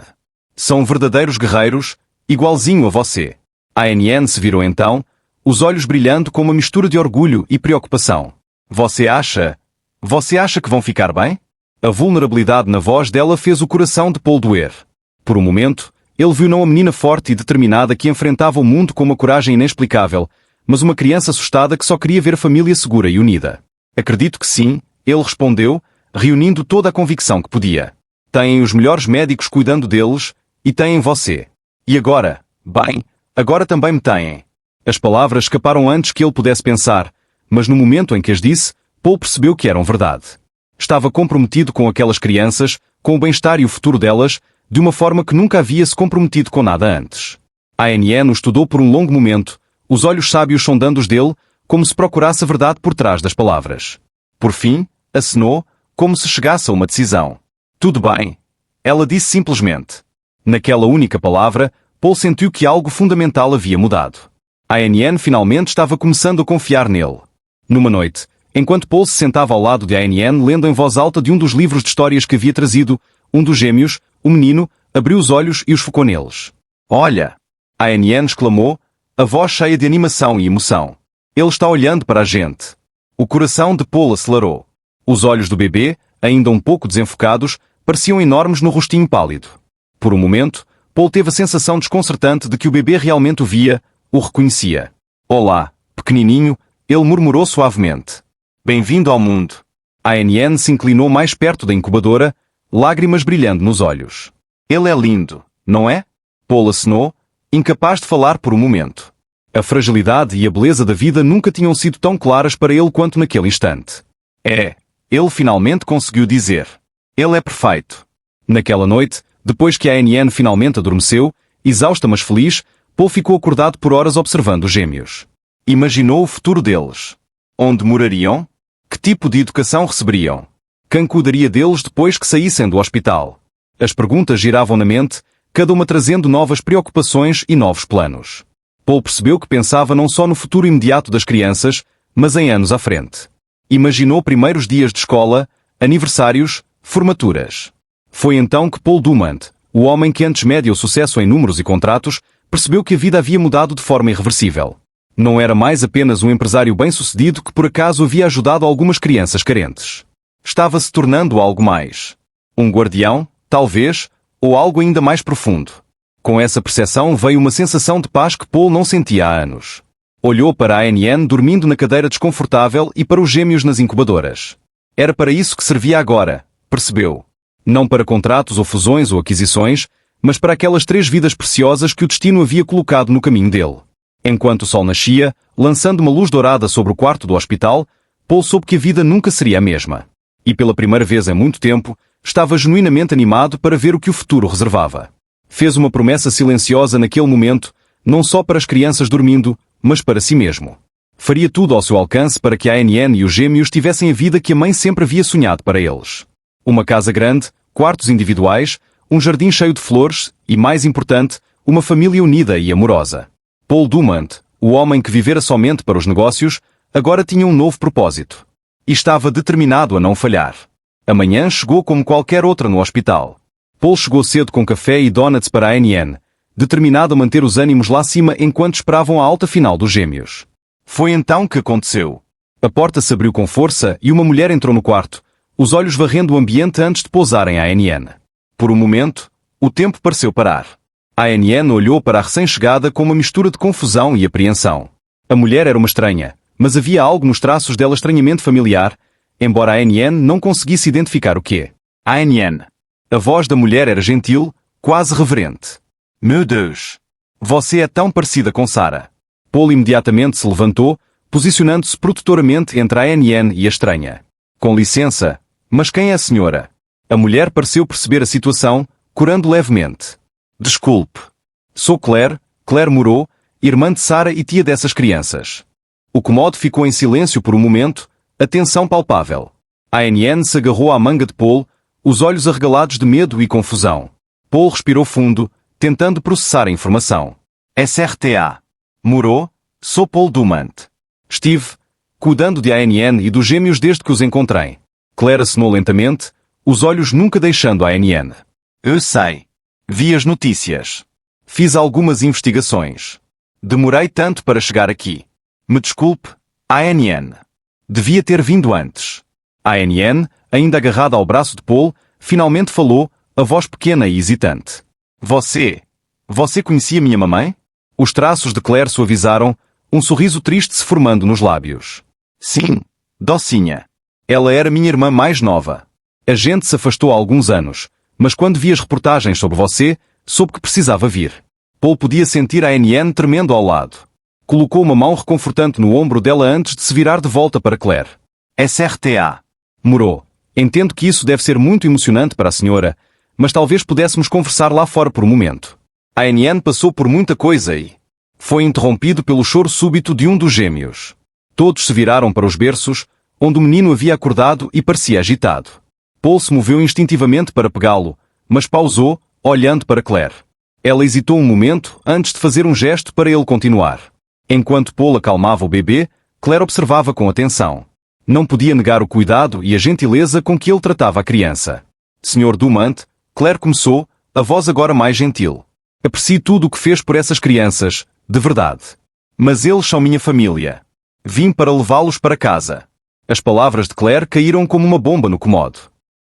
São verdadeiros guerreiros, igualzinho a você. Ann se virou então, os olhos brilhando com uma mistura de orgulho e preocupação. Você acha que vão ficar bem? A vulnerabilidade na voz dela fez o coração de Paul doer. Por um momento, ele viu não a menina forte e determinada que enfrentava o mundo com uma coragem inexplicável, mas uma criança assustada que só queria ver a família segura e unida. Acredito que sim, ele respondeu, reunindo toda a convicção que podia. Têm os melhores médicos cuidando deles, e têm você. E agora? Bem, agora também me têm. As palavras escaparam antes que ele pudesse pensar, mas no momento em que as disse, Paul percebeu que eram verdade. Estava comprometido com aquelas crianças, com o bem-estar e o futuro delas, de uma forma que nunca havia se comprometido com nada antes. Ann o estudou por um longo momento, os olhos sábios sondando os dele, como se procurasse a verdade por trás das palavras. Por fim, acenou, como se chegasse a uma decisão. Tudo bem. Ela disse simplesmente. Naquela única palavra, Paul sentiu que algo fundamental havia mudado. A ANN finalmente estava começando a confiar nele. Numa noite, enquanto Paul se sentava ao lado de ANN lendo em voz alta de um dos livros de histórias que havia trazido, um dos gêmeos, o menino, abriu os olhos e os focou neles. Olha! A ANN exclamou, a voz cheia de animação e emoção. Ele está olhando para a gente. O coração de Paul acelerou. Os olhos do bebê, ainda um pouco desenfocados, pareciam enormes no rostinho pálido. Por um momento, Paul teve a sensação desconcertante de que o bebê realmente o via, o reconhecia. Olá, pequenininho, ele murmurou suavemente. Bem-vindo ao mundo. A ANN se inclinou mais perto da incubadora, lágrimas brilhando nos olhos. Ele é lindo, não é? Paul acenou, incapaz de falar por um momento. A fragilidade e a beleza da vida nunca tinham sido tão claras para ele quanto naquele instante. Ele finalmente conseguiu dizer. Ele é perfeito. Naquela noite, depois que a ANN finalmente adormeceu, exausta mas feliz, Paul ficou acordado por horas observando os gêmeos. Imaginou o futuro deles. Onde morariam? Que tipo de educação receberiam? Quem cuidaria deles depois que saíssem do hospital? As perguntas giravam na mente, cada uma trazendo novas preocupações e novos planos. Paul percebeu que pensava não só no futuro imediato das crianças, mas em anos à frente. Imaginou primeiros dias de escola, aniversários, formaturas. Foi então que Paul Dumont, o homem que antes media o sucesso em números e contratos, percebeu que a vida havia mudado de forma irreversível. Não era mais apenas um empresário bem-sucedido que por acaso havia ajudado algumas crianças carentes. Estava se tornando algo mais. Um guardião, talvez, ou algo ainda mais profundo. Com essa percepção veio uma sensação de paz que Paul não sentia há anos. Olhou para a ANN dormindo na cadeira desconfortável e para os gêmeos nas incubadoras. Era para isso que servia agora, percebeu. Não para contratos ou fusões ou aquisições, mas para aquelas 3 vidas preciosas que o destino havia colocado no caminho dele. Enquanto o sol nascia, lançando uma luz dourada sobre o quarto do hospital, Paul soube que a vida nunca seria a mesma. E pela primeira vez em muito tempo, estava genuinamente animado para ver o que o futuro reservava. Fez uma promessa silenciosa naquele momento, não só para as crianças dormindo, mas para si mesmo. Faria tudo ao seu alcance para que a ANN e os gêmeos tivessem a vida que a mãe sempre havia sonhado para eles. Uma casa grande, quartos individuais, um jardim cheio de flores e, mais importante, uma família unida e amorosa. Paul Dumont, o homem que vivera somente para os negócios, agora tinha um novo propósito. E estava determinado a não falhar. A manhã chegou como qualquer outra no hospital. Paul chegou cedo com café e donuts para a ANN, determinado a manter os ânimos lá cima enquanto esperavam a alta final dos gêmeos. Foi então que aconteceu. A porta se abriu com força e uma mulher entrou no quarto, os olhos varrendo o ambiente antes de pousarem a ANN. Por um momento, o tempo pareceu parar. A ANN olhou para a recém-chegada com uma mistura de confusão e apreensão. A mulher era uma estranha, mas havia algo nos traços dela estranhamente familiar, embora a ANN não conseguisse identificar o quê. ANN. A voz da mulher era gentil, quase reverente. Meu Deus! Você é tão parecida com Sarah. Paul imediatamente se levantou, posicionando-se protetoramente entre a ANN e a estranha. Com licença, mas quem é a senhora? A mulher pareceu perceber a situação, corando levemente. Desculpe. Sou Claire, Claire Moreau, irmã de Sarah e tia dessas crianças. O comodo ficou em silêncio por um momento, a tensão palpável. A ANN se agarrou à manga de Paul, os olhos arregalados de medo e confusão. Paul respirou fundo, tentando processar a informação. SRTA. Moreau, sou Paul Dumont. Estive cuidando de ANN e dos gêmeos desde que os encontrei. Claire acenou lentamente, os olhos nunca deixando a ANN. Eu sei. Vi as notícias. Fiz algumas investigações. Demorei tanto para chegar aqui. Me desculpe, ANN. Devia ter vindo antes. A ANN, ainda agarrada ao braço de Paul, finalmente falou, a voz pequena e hesitante. Você conhecia minha mamãe? Os traços de Claire suavizaram, um sorriso triste se formando nos lábios. Sim, docinha. Ela era minha irmã mais nova. A gente se afastou há alguns anos, mas quando vi as reportagens sobre você, soube que precisava vir. Paul podia sentir a ANN tremendo ao lado. Colocou uma mão reconfortante no ombro dela antes de se virar de volta para Claire. SRTA. Moreau, entendo que isso deve ser muito emocionante para a senhora, mas talvez pudéssemos conversar lá fora por um momento. A ANN passou por muita coisa e foi interrompido pelo choro súbito de um dos gêmeos. Todos se viraram para os berços, onde o menino havia acordado e parecia agitado. Paul se moveu instintivamente para pegá-lo, mas pausou, olhando para Claire. Ela hesitou um momento antes de fazer um gesto para ele continuar. Enquanto Paul acalmava o bebê, Claire observava com atenção. Não podia negar o cuidado e a gentileza com que ele tratava a criança. Sr. Dumont, Claire começou, a voz agora mais gentil. Aprecio tudo o que fez por essas crianças, de verdade. Mas eles são minha família. Vim para levá-los para casa. As palavras de Claire caíram como uma bomba no comodo.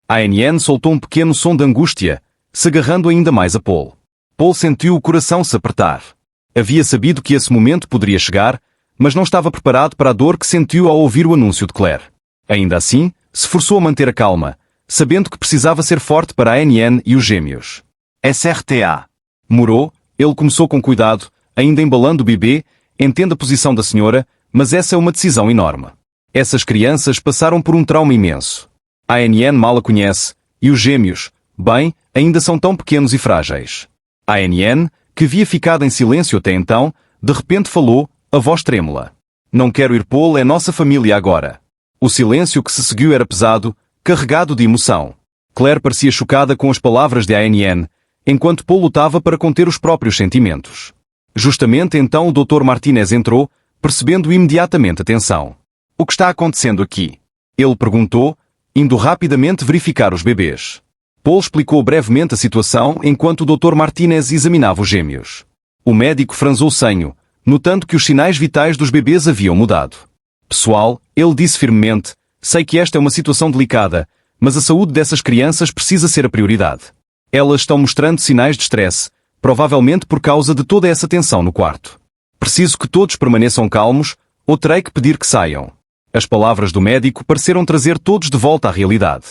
A ANN soltou um pequeno som de angústia, se agarrando ainda mais a Paul. Paul sentiu o coração se apertar. Havia sabido que esse momento poderia chegar, mas não estava preparado para a dor que sentiu ao ouvir o anúncio de Claire. Ainda assim, se forçou a manter a calma, sabendo que precisava ser forte para a ANN e os gêmeos. SRTA. Murou, ele começou com cuidado, ainda embalando o bebê, entende a posição da senhora, mas essa é uma decisão enorme. Essas crianças passaram por um trauma imenso. A ANN mal a conhece, e os gêmeos, bem, ainda são tão pequenos e frágeis. A ANN, que havia ficado em silêncio até então, de repente falou, a voz trêmula. Não quero ir, Paul, é nossa família agora. O silêncio que se seguiu era pesado, carregado de emoção. Claire parecia chocada com as palavras de ANN, enquanto Paul lutava para conter os próprios sentimentos. Justamente então o Dr. Martinez entrou, percebendo imediatamente a tensão. O que está acontecendo aqui? Ele perguntou, indo rapidamente verificar os bebês. Paul explicou brevemente a situação enquanto o Dr. Martinez examinava os gêmeos. O médico franzou o senho, notando que os sinais vitais dos bebês haviam mudado. Pessoal, ele disse firmemente, sei que esta é uma situação delicada, mas a saúde dessas crianças precisa ser a prioridade. Elas estão mostrando sinais de estresse, provavelmente por causa de toda essa tensão no quarto. Preciso que todos permaneçam calmos, ou terei que pedir que saiam. As palavras do médico pareceram trazer todos de volta à realidade.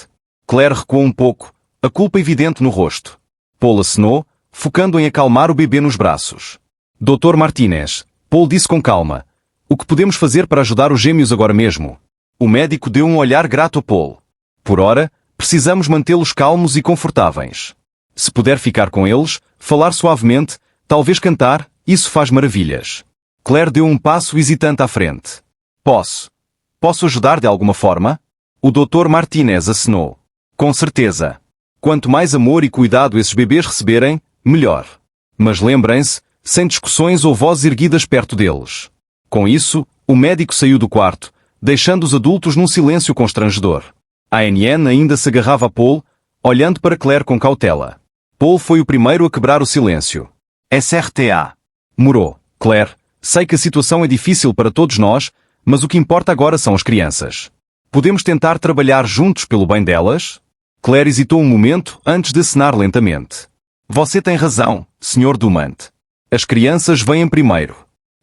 Claire recuou um pouco, a culpa evidente no rosto. Paul acenou, focando em acalmar o bebê nos braços. Dr. Martinez, Paul disse com calma, o que podemos fazer para ajudar os gêmeos agora mesmo? O médico deu um olhar grato a Paul. Por ora, precisamos mantê-los calmos e confortáveis. Se puder ficar com eles, falar suavemente, talvez cantar, isso faz maravilhas. Claire deu um passo hesitante à frente. Posso ajudar de alguma forma? O Dr. Martinez acenou. Com certeza. Quanto mais amor e cuidado esses bebês receberem, melhor. Mas lembrem-se, sem discussões ou vozes erguidas perto deles. Com isso, o médico saiu do quarto, deixando os adultos num silêncio constrangedor. A ANN ainda se agarrava a Paul, olhando para Claire com cautela. Paul foi o primeiro a quebrar o silêncio. SRTA. Murou. Claire, sei que a situação é difícil para todos nós, mas o que importa agora são as crianças. Podemos tentar trabalhar juntos pelo bem delas? Claire hesitou um momento antes de acenar lentamente. Você tem razão, Sr. Dumont. As crianças vêm primeiro.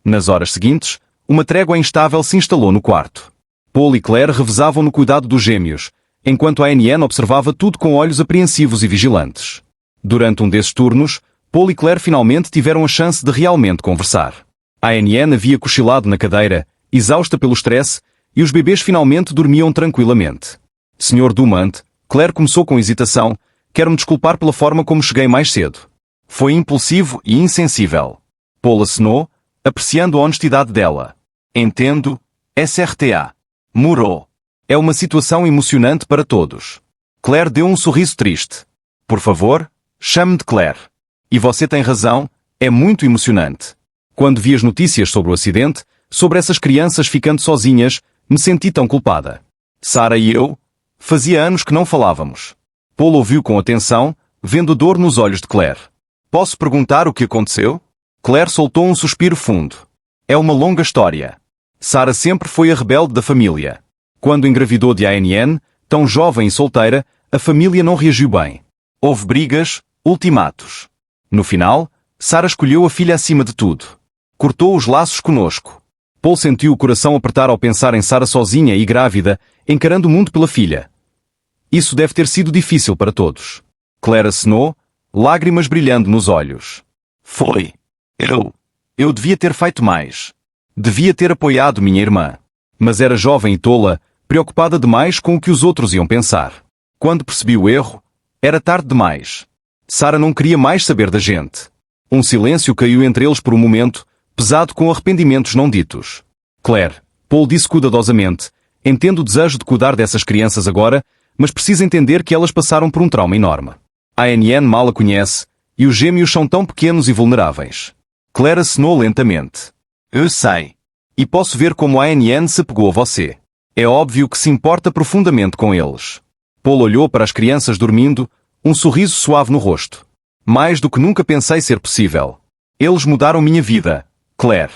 Nas horas seguintes, uma trégua instável se instalou no quarto. Paul e Claire revezavam no cuidado dos gêmeos, enquanto a ANN observava tudo com olhos apreensivos e vigilantes. Durante um desses turnos, Paul e Claire finalmente tiveram a chance de realmente conversar. A ANN havia cochilado na cadeira, exausta pelo estresse, e os bebês finalmente dormiam tranquilamente. Sr. Dumont, Claire começou com hesitação, quero-me desculpar pela forma como cheguei mais cedo. Foi impulsivo e insensível. Paul acenou, apreciando a honestidade dela. Entendo, SRTA. Murou. É uma situação emocionante para todos. Claire deu um sorriso triste. Por favor, chame-me de Claire. E você tem razão, é muito emocionante. Quando vi as notícias sobre o acidente, sobre essas crianças ficando sozinhas, me senti tão culpada. Sarah e eu, fazia anos que não falávamos. Paul ouviu com atenção, vendo dor nos olhos de Claire. Posso perguntar o que aconteceu? Claire soltou um suspiro fundo. É uma longa história. Sarah sempre foi a rebelde da família. Quando engravidou de ANN, tão jovem e solteira, a família não reagiu bem. Houve brigas, ultimatos. No final, Sarah escolheu a filha acima de tudo. Cortou os laços conosco. Paul sentiu o coração apertar ao pensar em Sarah sozinha e grávida, encarando o mundo pela filha. Isso deve ter sido difícil para todos. Claire acenou, lágrimas brilhando nos olhos. Foi. Eu devia ter feito mais. Devia ter apoiado minha irmã. Mas era jovem e tola, preocupada demais com o que os outros iam pensar. Quando percebi o erro, era tarde demais. Sarah não queria mais saber da gente. Um silêncio caiu entre eles por um momento, pesado com arrependimentos não ditos. Claire, Paul disse cuidadosamente, entendo o desejo de cuidar dessas crianças agora, mas precisa entender que elas passaram por um trauma enorme. A ANN mal a conhece, e os gêmeos são tão pequenos e vulneráveis. Claire acenou lentamente. Eu sei. E posso ver como a ANN se apegou a você. É óbvio que se importa profundamente com eles. Paul olhou para as crianças dormindo, um sorriso suave no rosto. Mais do que nunca pensei ser possível. Eles mudaram minha vida, Claire.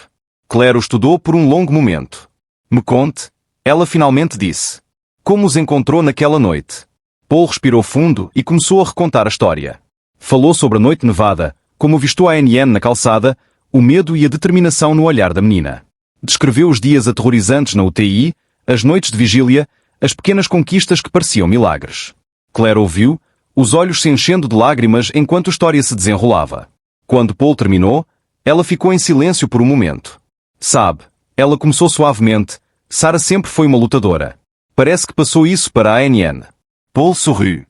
Claire o estudou por um longo momento. Me conte, ela finalmente disse. Como os encontrou naquela noite? Paul respirou fundo e começou a recontar a história. Falou sobre a noite nevada, como avistou a ANN na calçada, o medo e a determinação no olhar da menina. Descreveu os dias aterrorizantes na UTI, as noites de vigília, as pequenas conquistas que pareciam milagres. Claire ouviu, os olhos se enchendo de lágrimas enquanto a história se desenrolava. Quando Paul terminou, ela ficou em silêncio por um momento. Sabe, ela começou suavemente, Sarah sempre foi uma lutadora. Parece que passou isso para a ANN. Paul sorriu.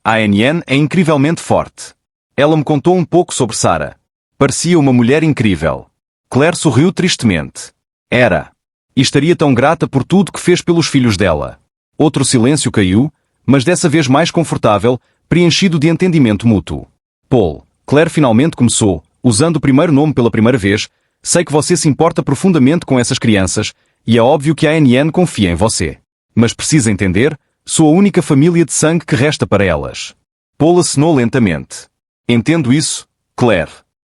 A ANN é incrivelmente forte. Ela me contou um pouco sobre Sarah. Parecia uma mulher incrível. Claire sorriu tristemente. Era. E estaria tão grata por tudo que fez pelos filhos dela. Outro silêncio caiu, mas dessa vez mais confortável, preenchido de entendimento mútuo. Paul, Claire finalmente começou, usando o primeiro nome pela primeira vez. Sei que você se importa profundamente com essas crianças, e é óbvio que a ANN confia em você. Mas precisa entender, sou a única família de sangue que resta para elas. Paul acenou lentamente. Entendo isso, Claire.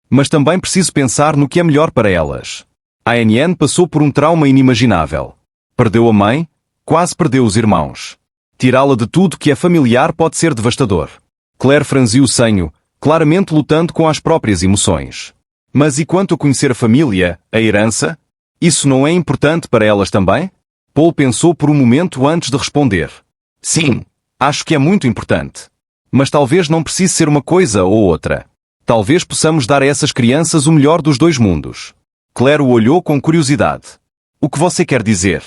Mas também preciso pensar no que é melhor para elas. A ANN passou por um trauma inimaginável. Perdeu a mãe, quase perdeu os irmãos. Tirá-la de tudo que é familiar pode ser devastador. Claire franziu o senho, claramente lutando com as próprias emoções. Mas e quanto a conhecer a família, a herança? Isso não é importante para elas também? Paul pensou por um momento antes de responder. Sim, acho que é muito importante. Mas talvez não precise ser uma coisa ou outra. Talvez possamos dar a essas crianças o melhor dos dois mundos. Claire o olhou com curiosidade. O que você quer dizer?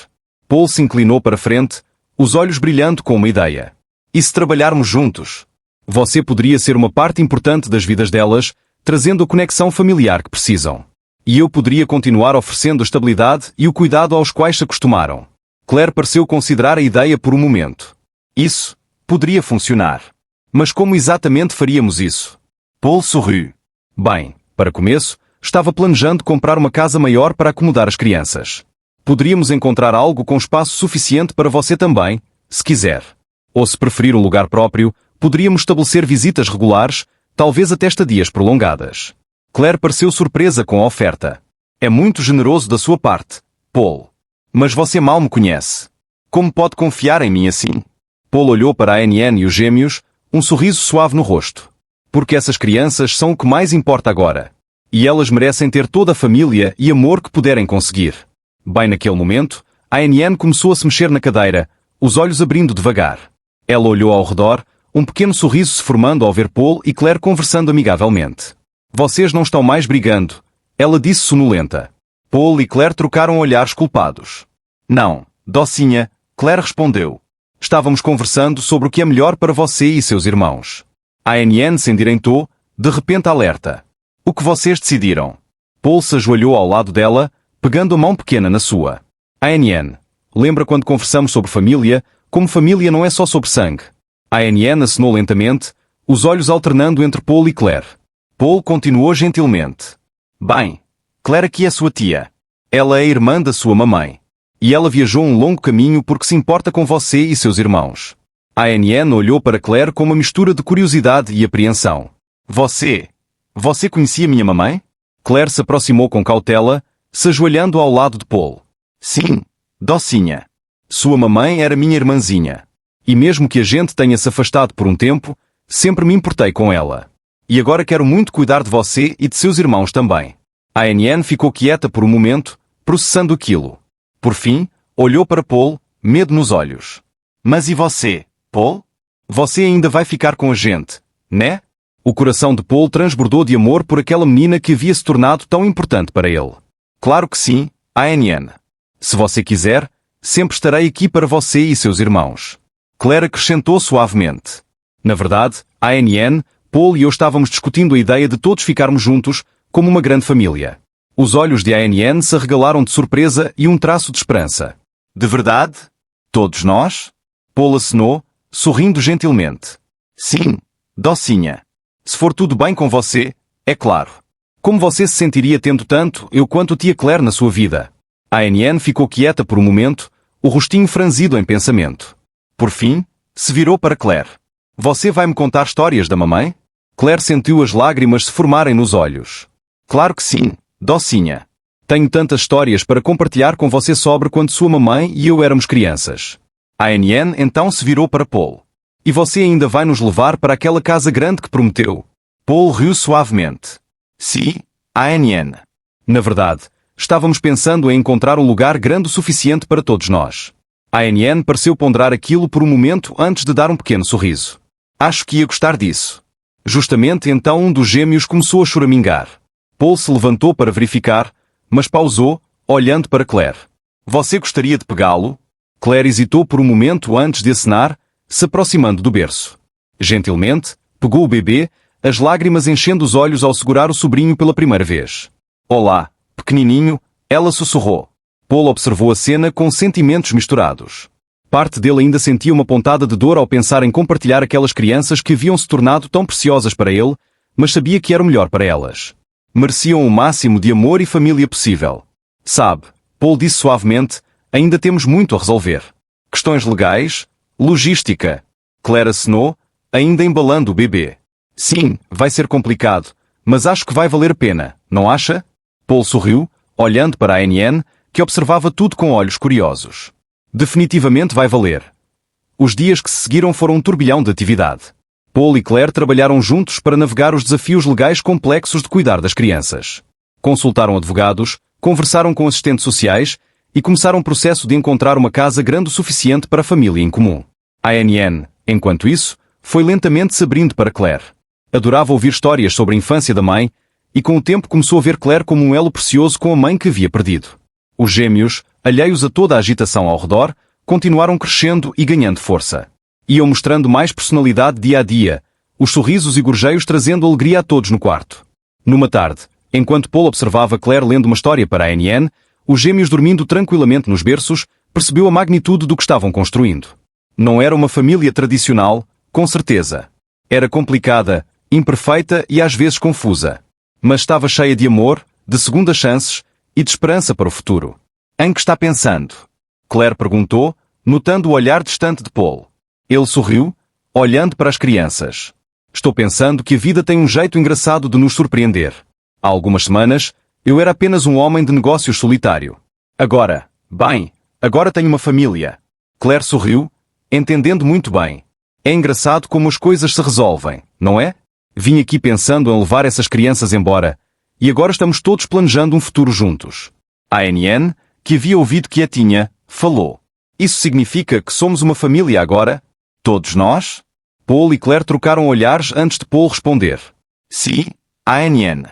Paul se inclinou para frente, os olhos brilhando com uma ideia. E se trabalharmos juntos? Você poderia ser uma parte importante das vidas delas, trazendo a conexão familiar que precisam. E eu poderia continuar oferecendo a estabilidade e o cuidado aos quais se acostumaram. Claire pareceu considerar a ideia por um momento. Isso poderia funcionar. Mas como exatamente faríamos isso? Paul sorriu. Bem, para começo, estava planejando comprar uma casa maior para acomodar as crianças. Poderíamos encontrar algo com espaço suficiente para você também, se quiser. Ou se preferir um lugar próprio, poderíamos estabelecer visitas regulares, talvez até estadias prolongadas. Claire pareceu surpresa com a oferta. É muito generoso da sua parte, Paul. Mas você mal me conhece. Como pode confiar em mim assim? Paul olhou para a ANN e os gêmeos, um sorriso suave no rosto. Porque essas crianças são o que mais importa agora. E elas merecem ter toda a família e amor que puderem conseguir. Bem naquele momento, a ANN começou a se mexer na cadeira, os olhos abrindo devagar. Ela olhou ao redor, um pequeno sorriso se formando ao ver Paul e Claire conversando amigavelmente. Vocês não estão mais brigando, ela disse sonolenta. Paul e Claire trocaram olhares culpados. Não, docinha, Claire respondeu. Estávamos conversando sobre o que é melhor para você e seus irmãos. A ANN se endireitou, de repente alerta. O que vocês decidiram? Paul se ajoelhou ao lado dela, pegando a mão pequena na sua. A ANN, lembra quando conversamos sobre família, como família não é só sobre sangue? A ANN acenou lentamente, os olhos alternando entre Paul e Claire. Paul continuou gentilmente. Bem, Claire aqui é sua tia. Ela é irmã da sua mamãe. E ela viajou um longo caminho porque se importa com você e seus irmãos. A ANN olhou para Claire com uma mistura de curiosidade e apreensão. Você conhecia minha mamãe? Claire se aproximou com cautela, se ajoelhando ao lado de Paul. Sim, docinha. Sua mamãe era minha irmãzinha. E mesmo que a gente tenha se afastado por um tempo, sempre me importei com ela. E agora quero muito cuidar de você e de seus irmãos também. A ANN ficou quieta por um momento, processando aquilo. Por fim, olhou para Paul, medo nos olhos. Mas e você, Paul? Você ainda vai ficar com a gente, né? O coração de Paul transbordou de amor por aquela menina que havia se tornado tão importante para ele. Claro que sim, a ANN. Se você quiser, sempre estarei aqui para você e seus irmãos. Claire acrescentou suavemente. Na verdade, a ANN, Paul e eu estávamos discutindo a ideia de todos ficarmos juntos, como uma grande família. Os olhos de ANN se arregalaram de surpresa e um traço de esperança. De verdade? Todos nós? Paul acenou, sorrindo gentilmente. Sim, docinha. Se for tudo bem com você, é claro. Como você se sentiria tendo tanto eu quanto tia Claire na sua vida? A ANN ficou quieta por um momento, o rostinho franzido em pensamento. Por fim, se virou para Claire. Você vai me contar histórias da mamãe? Claire sentiu as lágrimas se formarem nos olhos. Claro que sim, docinha. Tenho tantas histórias para compartilhar com você sobre quando sua mamãe e eu éramos crianças. A ANN então se virou para Paul. E você ainda vai nos levar para aquela casa grande que prometeu? Paul riu suavemente. Sim, ANN. Na verdade, estávamos pensando em encontrar um lugar grande o suficiente para todos nós. A ANN pareceu ponderar aquilo por um momento antes de dar um pequeno sorriso. Acho que ia gostar disso. Justamente então um dos gêmeos começou a choramingar. Paul se levantou para verificar, mas pausou, olhando para Claire. Você gostaria de pegá-lo? Claire hesitou por um momento antes de acenar, se aproximando do berço. Gentilmente, pegou o bebê, as lágrimas enchendo os olhos ao segurar o sobrinho pela primeira vez. Olá, pequenininho, ela sussurrou. Paul observou a cena com sentimentos misturados. Parte dele ainda sentia uma pontada de dor ao pensar em compartilhar aquelas crianças que haviam se tornado tão preciosas para ele, mas sabia que era o melhor para elas. Mereciam o máximo de amor e família possível. Sabe, Paul disse suavemente, ainda temos muito a resolver. Questões legais, logística. Claire acenou, ainda embalando o bebê. Sim, vai ser complicado, mas acho que vai valer a pena, não acha? Paul sorriu, olhando para a ANN, que observava tudo com olhos curiosos. Definitivamente vai valer. Os dias que se seguiram foram um turbilhão de atividade. Paul e Claire trabalharam juntos para navegar os desafios legais complexos de cuidar das crianças. Consultaram advogados, conversaram com assistentes sociais e começaram o processo de encontrar uma casa grande o suficiente para a família em comum. A ANN, enquanto isso, foi lentamente se abrindo para Claire. Adorava ouvir histórias sobre a infância da mãe e com o tempo começou a ver Claire como um elo precioso com a mãe que havia perdido. Os gêmeos, alheios a toda a agitação ao redor, continuaram crescendo e ganhando força. Iam mostrando mais personalidade dia a dia, os sorrisos e gorjeios trazendo alegria a todos no quarto. Numa tarde, enquanto Paul observava Claire lendo uma história para a ANN, os gêmeos dormindo tranquilamente nos berços, percebeu a magnitude do que estavam construindo. Não era uma família tradicional, com certeza. Era complicada, imperfeita e às vezes confusa. Mas estava cheia de amor, de segundas chances e de esperança para o futuro. Em que está pensando? Claire perguntou, notando o olhar distante de Paul. Ele sorriu, olhando para as crianças. Estou pensando que a vida tem um jeito engraçado de nos surpreender. Há algumas semanas, eu era apenas um homem de negócios solitário. Agora tenho uma família. Claire sorriu, entendendo muito bem. É engraçado como as coisas se resolvem, não é? Vim aqui pensando em levar essas crianças embora, e agora estamos todos planejando um futuro juntos. A ANN, que havia ouvido quietinha, falou. Isso significa que somos uma família agora? Todos nós? Paul e Claire trocaram olhares antes de Paul responder. Sim, ANN.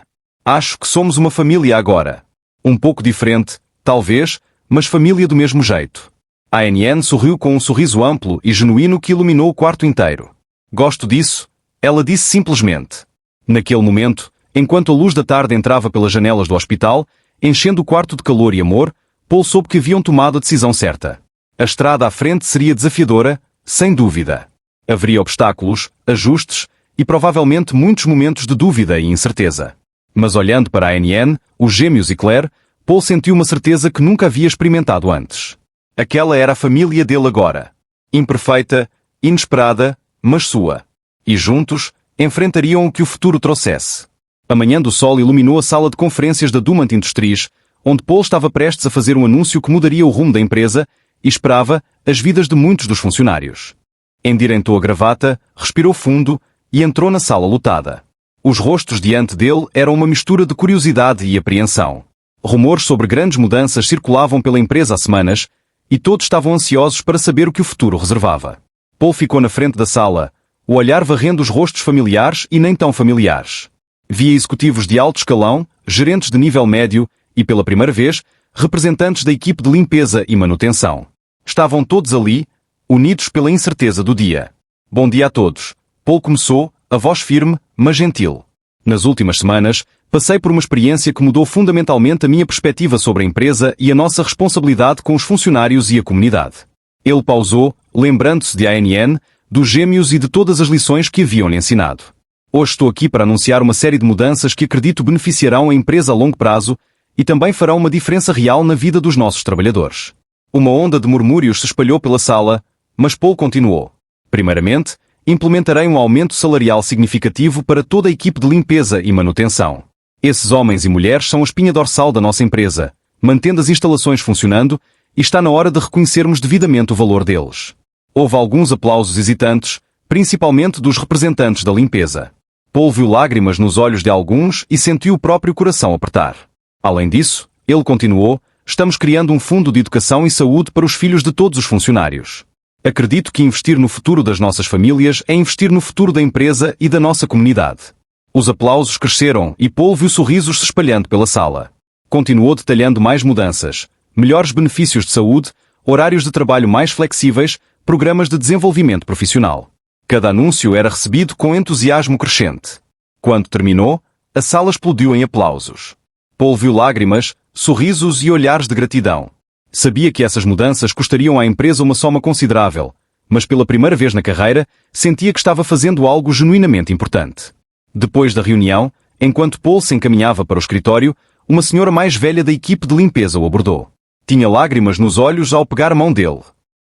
Acho que somos uma família agora. Um pouco diferente, talvez, mas família do mesmo jeito. A ANN sorriu com um sorriso amplo e genuíno que iluminou o quarto inteiro. Gosto disso, ela disse simplesmente. Naquele momento, enquanto a luz da tarde entrava pelas janelas do hospital, enchendo o quarto de calor e amor, Paul soube que haviam tomado a decisão certa. A estrada à frente seria desafiadora, sem dúvida. Haveria obstáculos, ajustes e provavelmente muitos momentos de dúvida e incerteza. Mas olhando para a ANN, os gêmeos e Claire, Paul sentiu uma certeza que nunca havia experimentado antes. Aquela era a família dele agora. Imperfeita, inesperada, mas sua. E juntos, enfrentariam o que o futuro trouxesse. A manhã do sol iluminou a sala de conferências da Dumont Industries, onde Paul estava prestes a fazer um anúncio que mudaria o rumo da empresa e esperava as vidas de muitos dos funcionários. Endireitou a gravata, respirou fundo e entrou na sala lotada. Os rostos diante dele eram uma mistura de curiosidade e apreensão. Rumores sobre grandes mudanças circulavam pela empresa há semanas, e todos estavam ansiosos para saber o que o futuro reservava. Paul ficou na frente da sala, o olhar varrendo os rostos familiares e nem tão familiares. Via executivos de alto escalão, gerentes de nível médio e, pela primeira vez, representantes da equipe de limpeza e manutenção. Estavam todos ali, unidos pela incerteza do dia. Bom dia a todos. Paul começou, a voz firme, mas gentil. Nas últimas semanas, passei por uma experiência que mudou fundamentalmente a minha perspectiva sobre a empresa e a nossa responsabilidade com os funcionários e a comunidade. Ele pausou, lembrando-se de ANN, dos gêmeos e de todas as lições que haviam lhe ensinado. Hoje estou aqui para anunciar uma série de mudanças que acredito beneficiarão a empresa a longo prazo e também farão uma diferença real na vida dos nossos trabalhadores. Uma onda de murmúrios se espalhou pela sala, mas Paul continuou. Primeiramente, implementarei um aumento salarial significativo para toda a equipe de limpeza e manutenção. Esses homens e mulheres são a espinha dorsal da nossa empresa, mantendo as instalações funcionando, e está na hora de reconhecermos devidamente o valor deles. Houve alguns aplausos hesitantes, principalmente dos representantes da limpeza. Paul viu lágrimas nos olhos de alguns e sentiu o próprio coração apertar. Além disso, ele continuou, estamos criando um fundo de educação e saúde para os filhos de todos os funcionários. Acredito que investir no futuro das nossas famílias é investir no futuro da empresa e da nossa comunidade. Os aplausos cresceram e Paul viu sorrisos se espalhando pela sala. Continuou detalhando mais mudanças, melhores benefícios de saúde, horários de trabalho mais flexíveis, programas de desenvolvimento profissional. Cada anúncio era recebido com entusiasmo crescente. Quando terminou, a sala explodiu em aplausos. Paul viu lágrimas, sorrisos e olhares de gratidão. Sabia que essas mudanças custariam à empresa uma soma considerável, mas pela primeira vez na carreira, sentia que estava fazendo algo genuinamente importante. Depois da reunião, enquanto Paul se encaminhava para o escritório, uma senhora mais velha da equipe de limpeza o abordou. Tinha lágrimas nos olhos ao pegar a mão dele.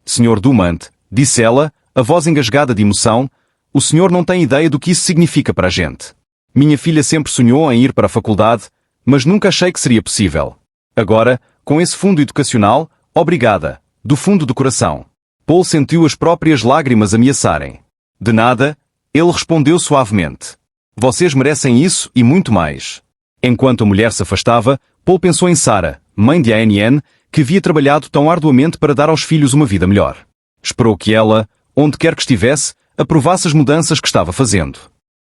Sr. Dumont, disse ela, a voz engasgada de emoção, o senhor não tem ideia do que isso significa para a gente. Minha filha sempre sonhou em ir para a faculdade, mas nunca achei que seria possível. Agora, com esse fundo educacional, obrigada, do fundo do coração. Paul sentiu as próprias lágrimas ameaçarem. De nada, ele respondeu suavemente. Vocês merecem isso e muito mais. Enquanto a mulher se afastava, Paul pensou em Sarah, mãe de ANN, que havia trabalhado tão arduamente para dar aos filhos uma vida melhor. Esperou que ela, onde quer que estivesse, aprovasse as mudanças que estava fazendo.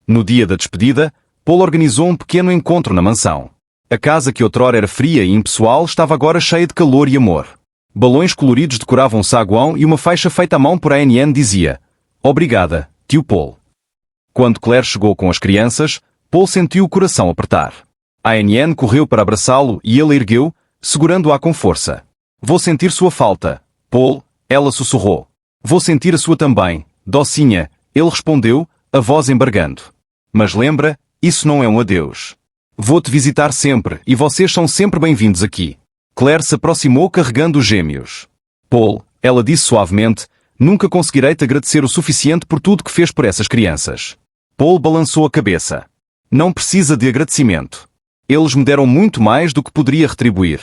No dia da despedida, Paul organizou um pequeno encontro na mansão. A casa que outrora era fria e impessoal estava agora cheia de calor e amor. Balões coloridos decoravam o saguão e uma faixa feita à mão por ANN dizia: Obrigada, tio Paul. Quando Claire chegou com as crianças, Paul sentiu o coração apertar. ANN correu para abraçá-lo e ele ergueu, segurando-a com força. Vou sentir sua falta, Paul, ela sussurrou. Vou sentir a sua também, docinha, ele respondeu, a voz embargando. Mas lembra, isso não é um adeus. Vou-te visitar sempre e vocês são sempre bem-vindos aqui. Claire se aproximou carregando os gêmeos. Paul, ela disse suavemente, nunca conseguirei te agradecer o suficiente por tudo que fez por essas crianças. Paul balançou a cabeça. Não precisa de agradecimento. Eles me deram muito mais do que poderia retribuir.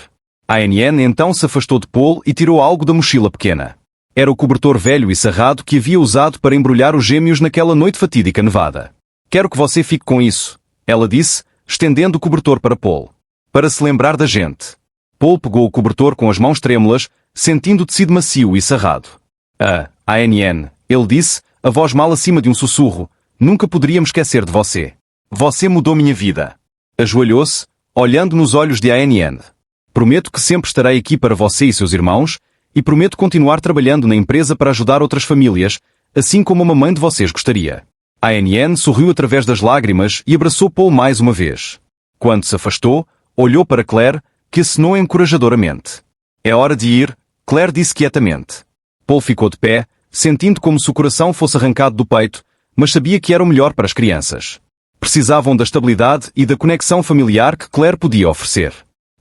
ANN então se afastou de Paul e tirou algo da mochila pequena. Era o cobertor velho e sarrado que havia usado para embrulhar os gêmeos naquela noite fatídica nevada. Quero que você fique com isso, ela disse, estendendo o cobertor para Paul. Para se lembrar da gente. Paul pegou o cobertor com as mãos trêmulas, sentindo o tecido macio e sarrado. ANN, ele disse, a voz mal acima de um sussurro, nunca poderia me esquecer de você. Você mudou minha vida. Ajoelhou-se, olhando nos olhos de ANN. Prometo que sempre estarei aqui para você e seus irmãos, e prometo continuar trabalhando na empresa para ajudar outras famílias, assim como a mamãe de vocês gostaria. ANN sorriu através das lágrimas e abraçou Paul mais uma vez. Quando se afastou, olhou para Claire, que acenou encorajadoramente. É hora de ir, Claire disse quietamente. Paul ficou de pé, sentindo como se o coração fosse arrancado do peito, mas sabia que era o melhor para as crianças. Precisavam da estabilidade e da conexão familiar que Claire podia oferecer.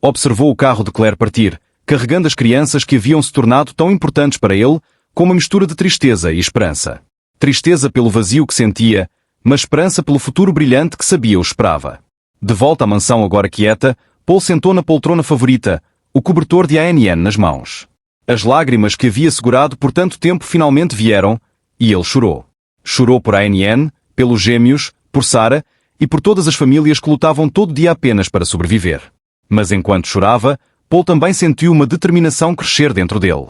Observou o carro de Claire partir, carregando as crianças que haviam se tornado tão importantes para ele, com uma mistura de tristeza e esperança. Tristeza pelo vazio que sentia, mas esperança pelo futuro brilhante que sabia o esperava. De volta à mansão agora quieta, Paul sentou na poltrona favorita, o cobertor de ANN nas mãos. As lágrimas que havia segurado por tanto tempo finalmente vieram, e ele chorou. Chorou por ANN, pelos gêmeos, por Sarah, e por todas as famílias que lutavam todo dia apenas para sobreviver. Mas enquanto chorava, Paul também sentiu uma determinação crescer dentro dele.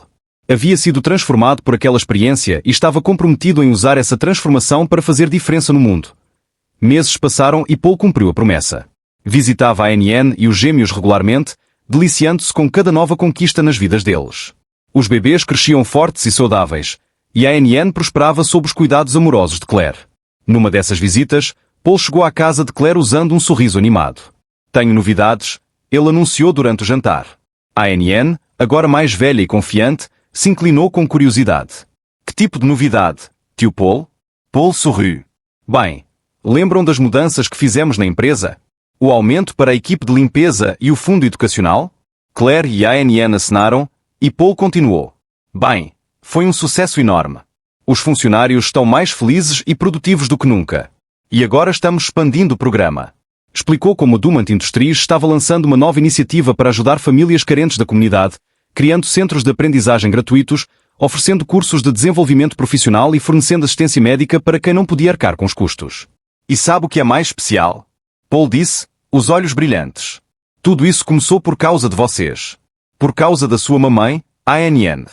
Havia sido transformado por aquela experiência e estava comprometido em usar essa transformação para fazer diferença no mundo. Meses passaram e Paul cumpriu a promessa. Visitava a ANN e os gêmeos regularmente, deliciando-se com cada nova conquista nas vidas deles. Os bebês cresciam fortes e saudáveis, e a ANN prosperava sob os cuidados amorosos de Claire. Numa dessas visitas, Paul chegou à casa de Claire usando um sorriso animado. Tenho novidades, ele anunciou durante o jantar. A ANN, agora mais velha e confiante, se inclinou com curiosidade. Que tipo de novidade, Tio Paul? Paul sorriu. Bem, lembram das mudanças que fizemos na empresa? O aumento para a equipe de limpeza e o fundo educacional? Claire e Anne assinaram, e Paul continuou. Bem, foi um sucesso enorme. Os funcionários estão mais felizes e produtivos do que nunca. E agora estamos expandindo o programa. Explicou como a Dumont Industries estava lançando uma nova iniciativa para ajudar famílias carentes da comunidade, criando centros de aprendizagem gratuitos, oferecendo cursos de desenvolvimento profissional e fornecendo assistência médica para quem não podia arcar com os custos. E sabe o que é mais especial? Paul disse, os olhos brilhantes. Tudo isso começou por causa de vocês. Por causa da sua mamãe, Anne.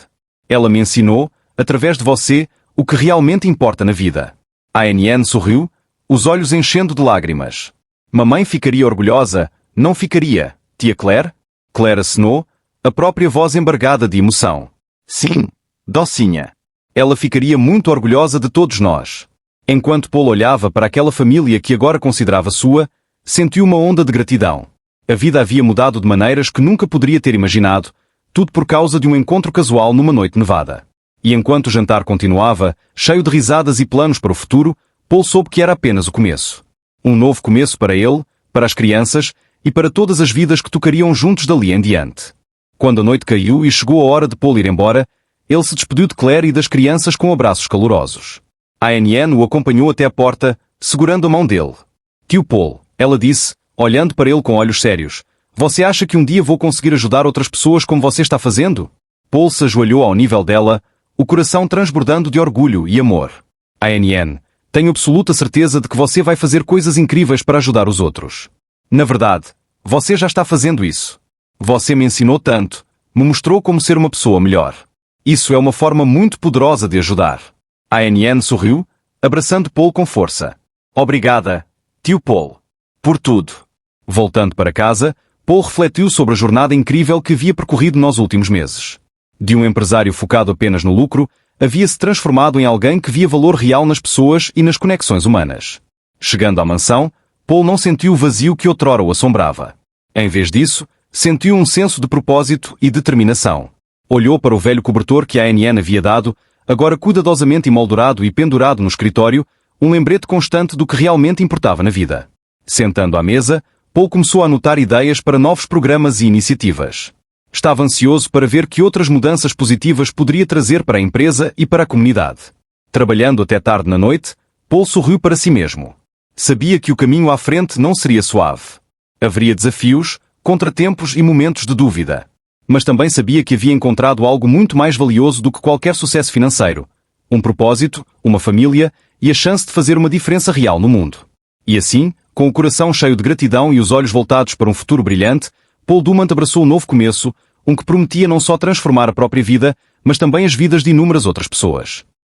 Ela me ensinou, através de você, o que realmente importa na vida. Anne sorriu, os olhos enchendo de lágrimas. Mamãe ficaria orgulhosa, não ficaria, tia Claire? Claire acenou, a própria voz embargada de emoção. Sim, docinha. Ela ficaria muito orgulhosa de todos nós. Enquanto Paul olhava para aquela família que agora considerava sua, sentiu uma onda de gratidão. A vida havia mudado de maneiras que nunca poderia ter imaginado, tudo por causa de um encontro casual numa noite nevada. E enquanto o jantar continuava, cheio de risadas e planos para o futuro, Paul soube que era apenas o começo. Um novo começo para ele, para as crianças e para todas as vidas que tocariam juntos dali em diante. Quando a noite caiu e chegou a hora de Paul ir embora, ele se despediu de Claire e das crianças com abraços calorosos. Anne o acompanhou até a porta, segurando a mão dele. Tio Paul, ela disse, olhando para ele com olhos sérios, você acha que um dia vou conseguir ajudar outras pessoas como você está fazendo? Paul se ajoelhou ao nível dela, o coração transbordando de orgulho e amor. Anne, tenho absoluta certeza de que você vai fazer coisas incríveis para ajudar os outros. Na verdade, você já está fazendo isso. Você me ensinou tanto, me mostrou como ser uma pessoa melhor. Isso é uma forma muito poderosa de ajudar. Anne sorriu, abraçando Paul com força. Obrigada, tio Paul. Por tudo. Voltando para casa, Paul refletiu sobre a jornada incrível que havia percorrido nos últimos meses. De um empresário focado apenas no lucro, havia-se transformado em alguém que via valor real nas pessoas e nas conexões humanas. Chegando à mansão, Paul não sentiu o vazio que outrora o assombrava. Em vez disso, sentiu um senso de propósito e determinação. Olhou para o velho cobertor que a Anne havia dado, agora cuidadosamente emoldurado e pendurado no escritório, um lembrete constante do que realmente importava na vida. Sentando à mesa, Paul começou a anotar ideias para novos programas e iniciativas. Estava ansioso para ver que outras mudanças positivas poderia trazer para a empresa e para a comunidade. Trabalhando até tarde na noite, Paul sorriu para si mesmo. Sabia que o caminho à frente não seria suave. Haveria desafios, contratempos e momentos de dúvida. Mas também sabia que havia encontrado algo muito mais valioso do que qualquer sucesso financeiro. Um propósito, uma família e a chance de fazer uma diferença real no mundo. E assim, com o coração cheio de gratidão e os olhos voltados para um futuro brilhante, Paul Dumont abraçou um novo começo, um que prometia não só transformar a própria vida, mas também as vidas de inúmeras outras pessoas.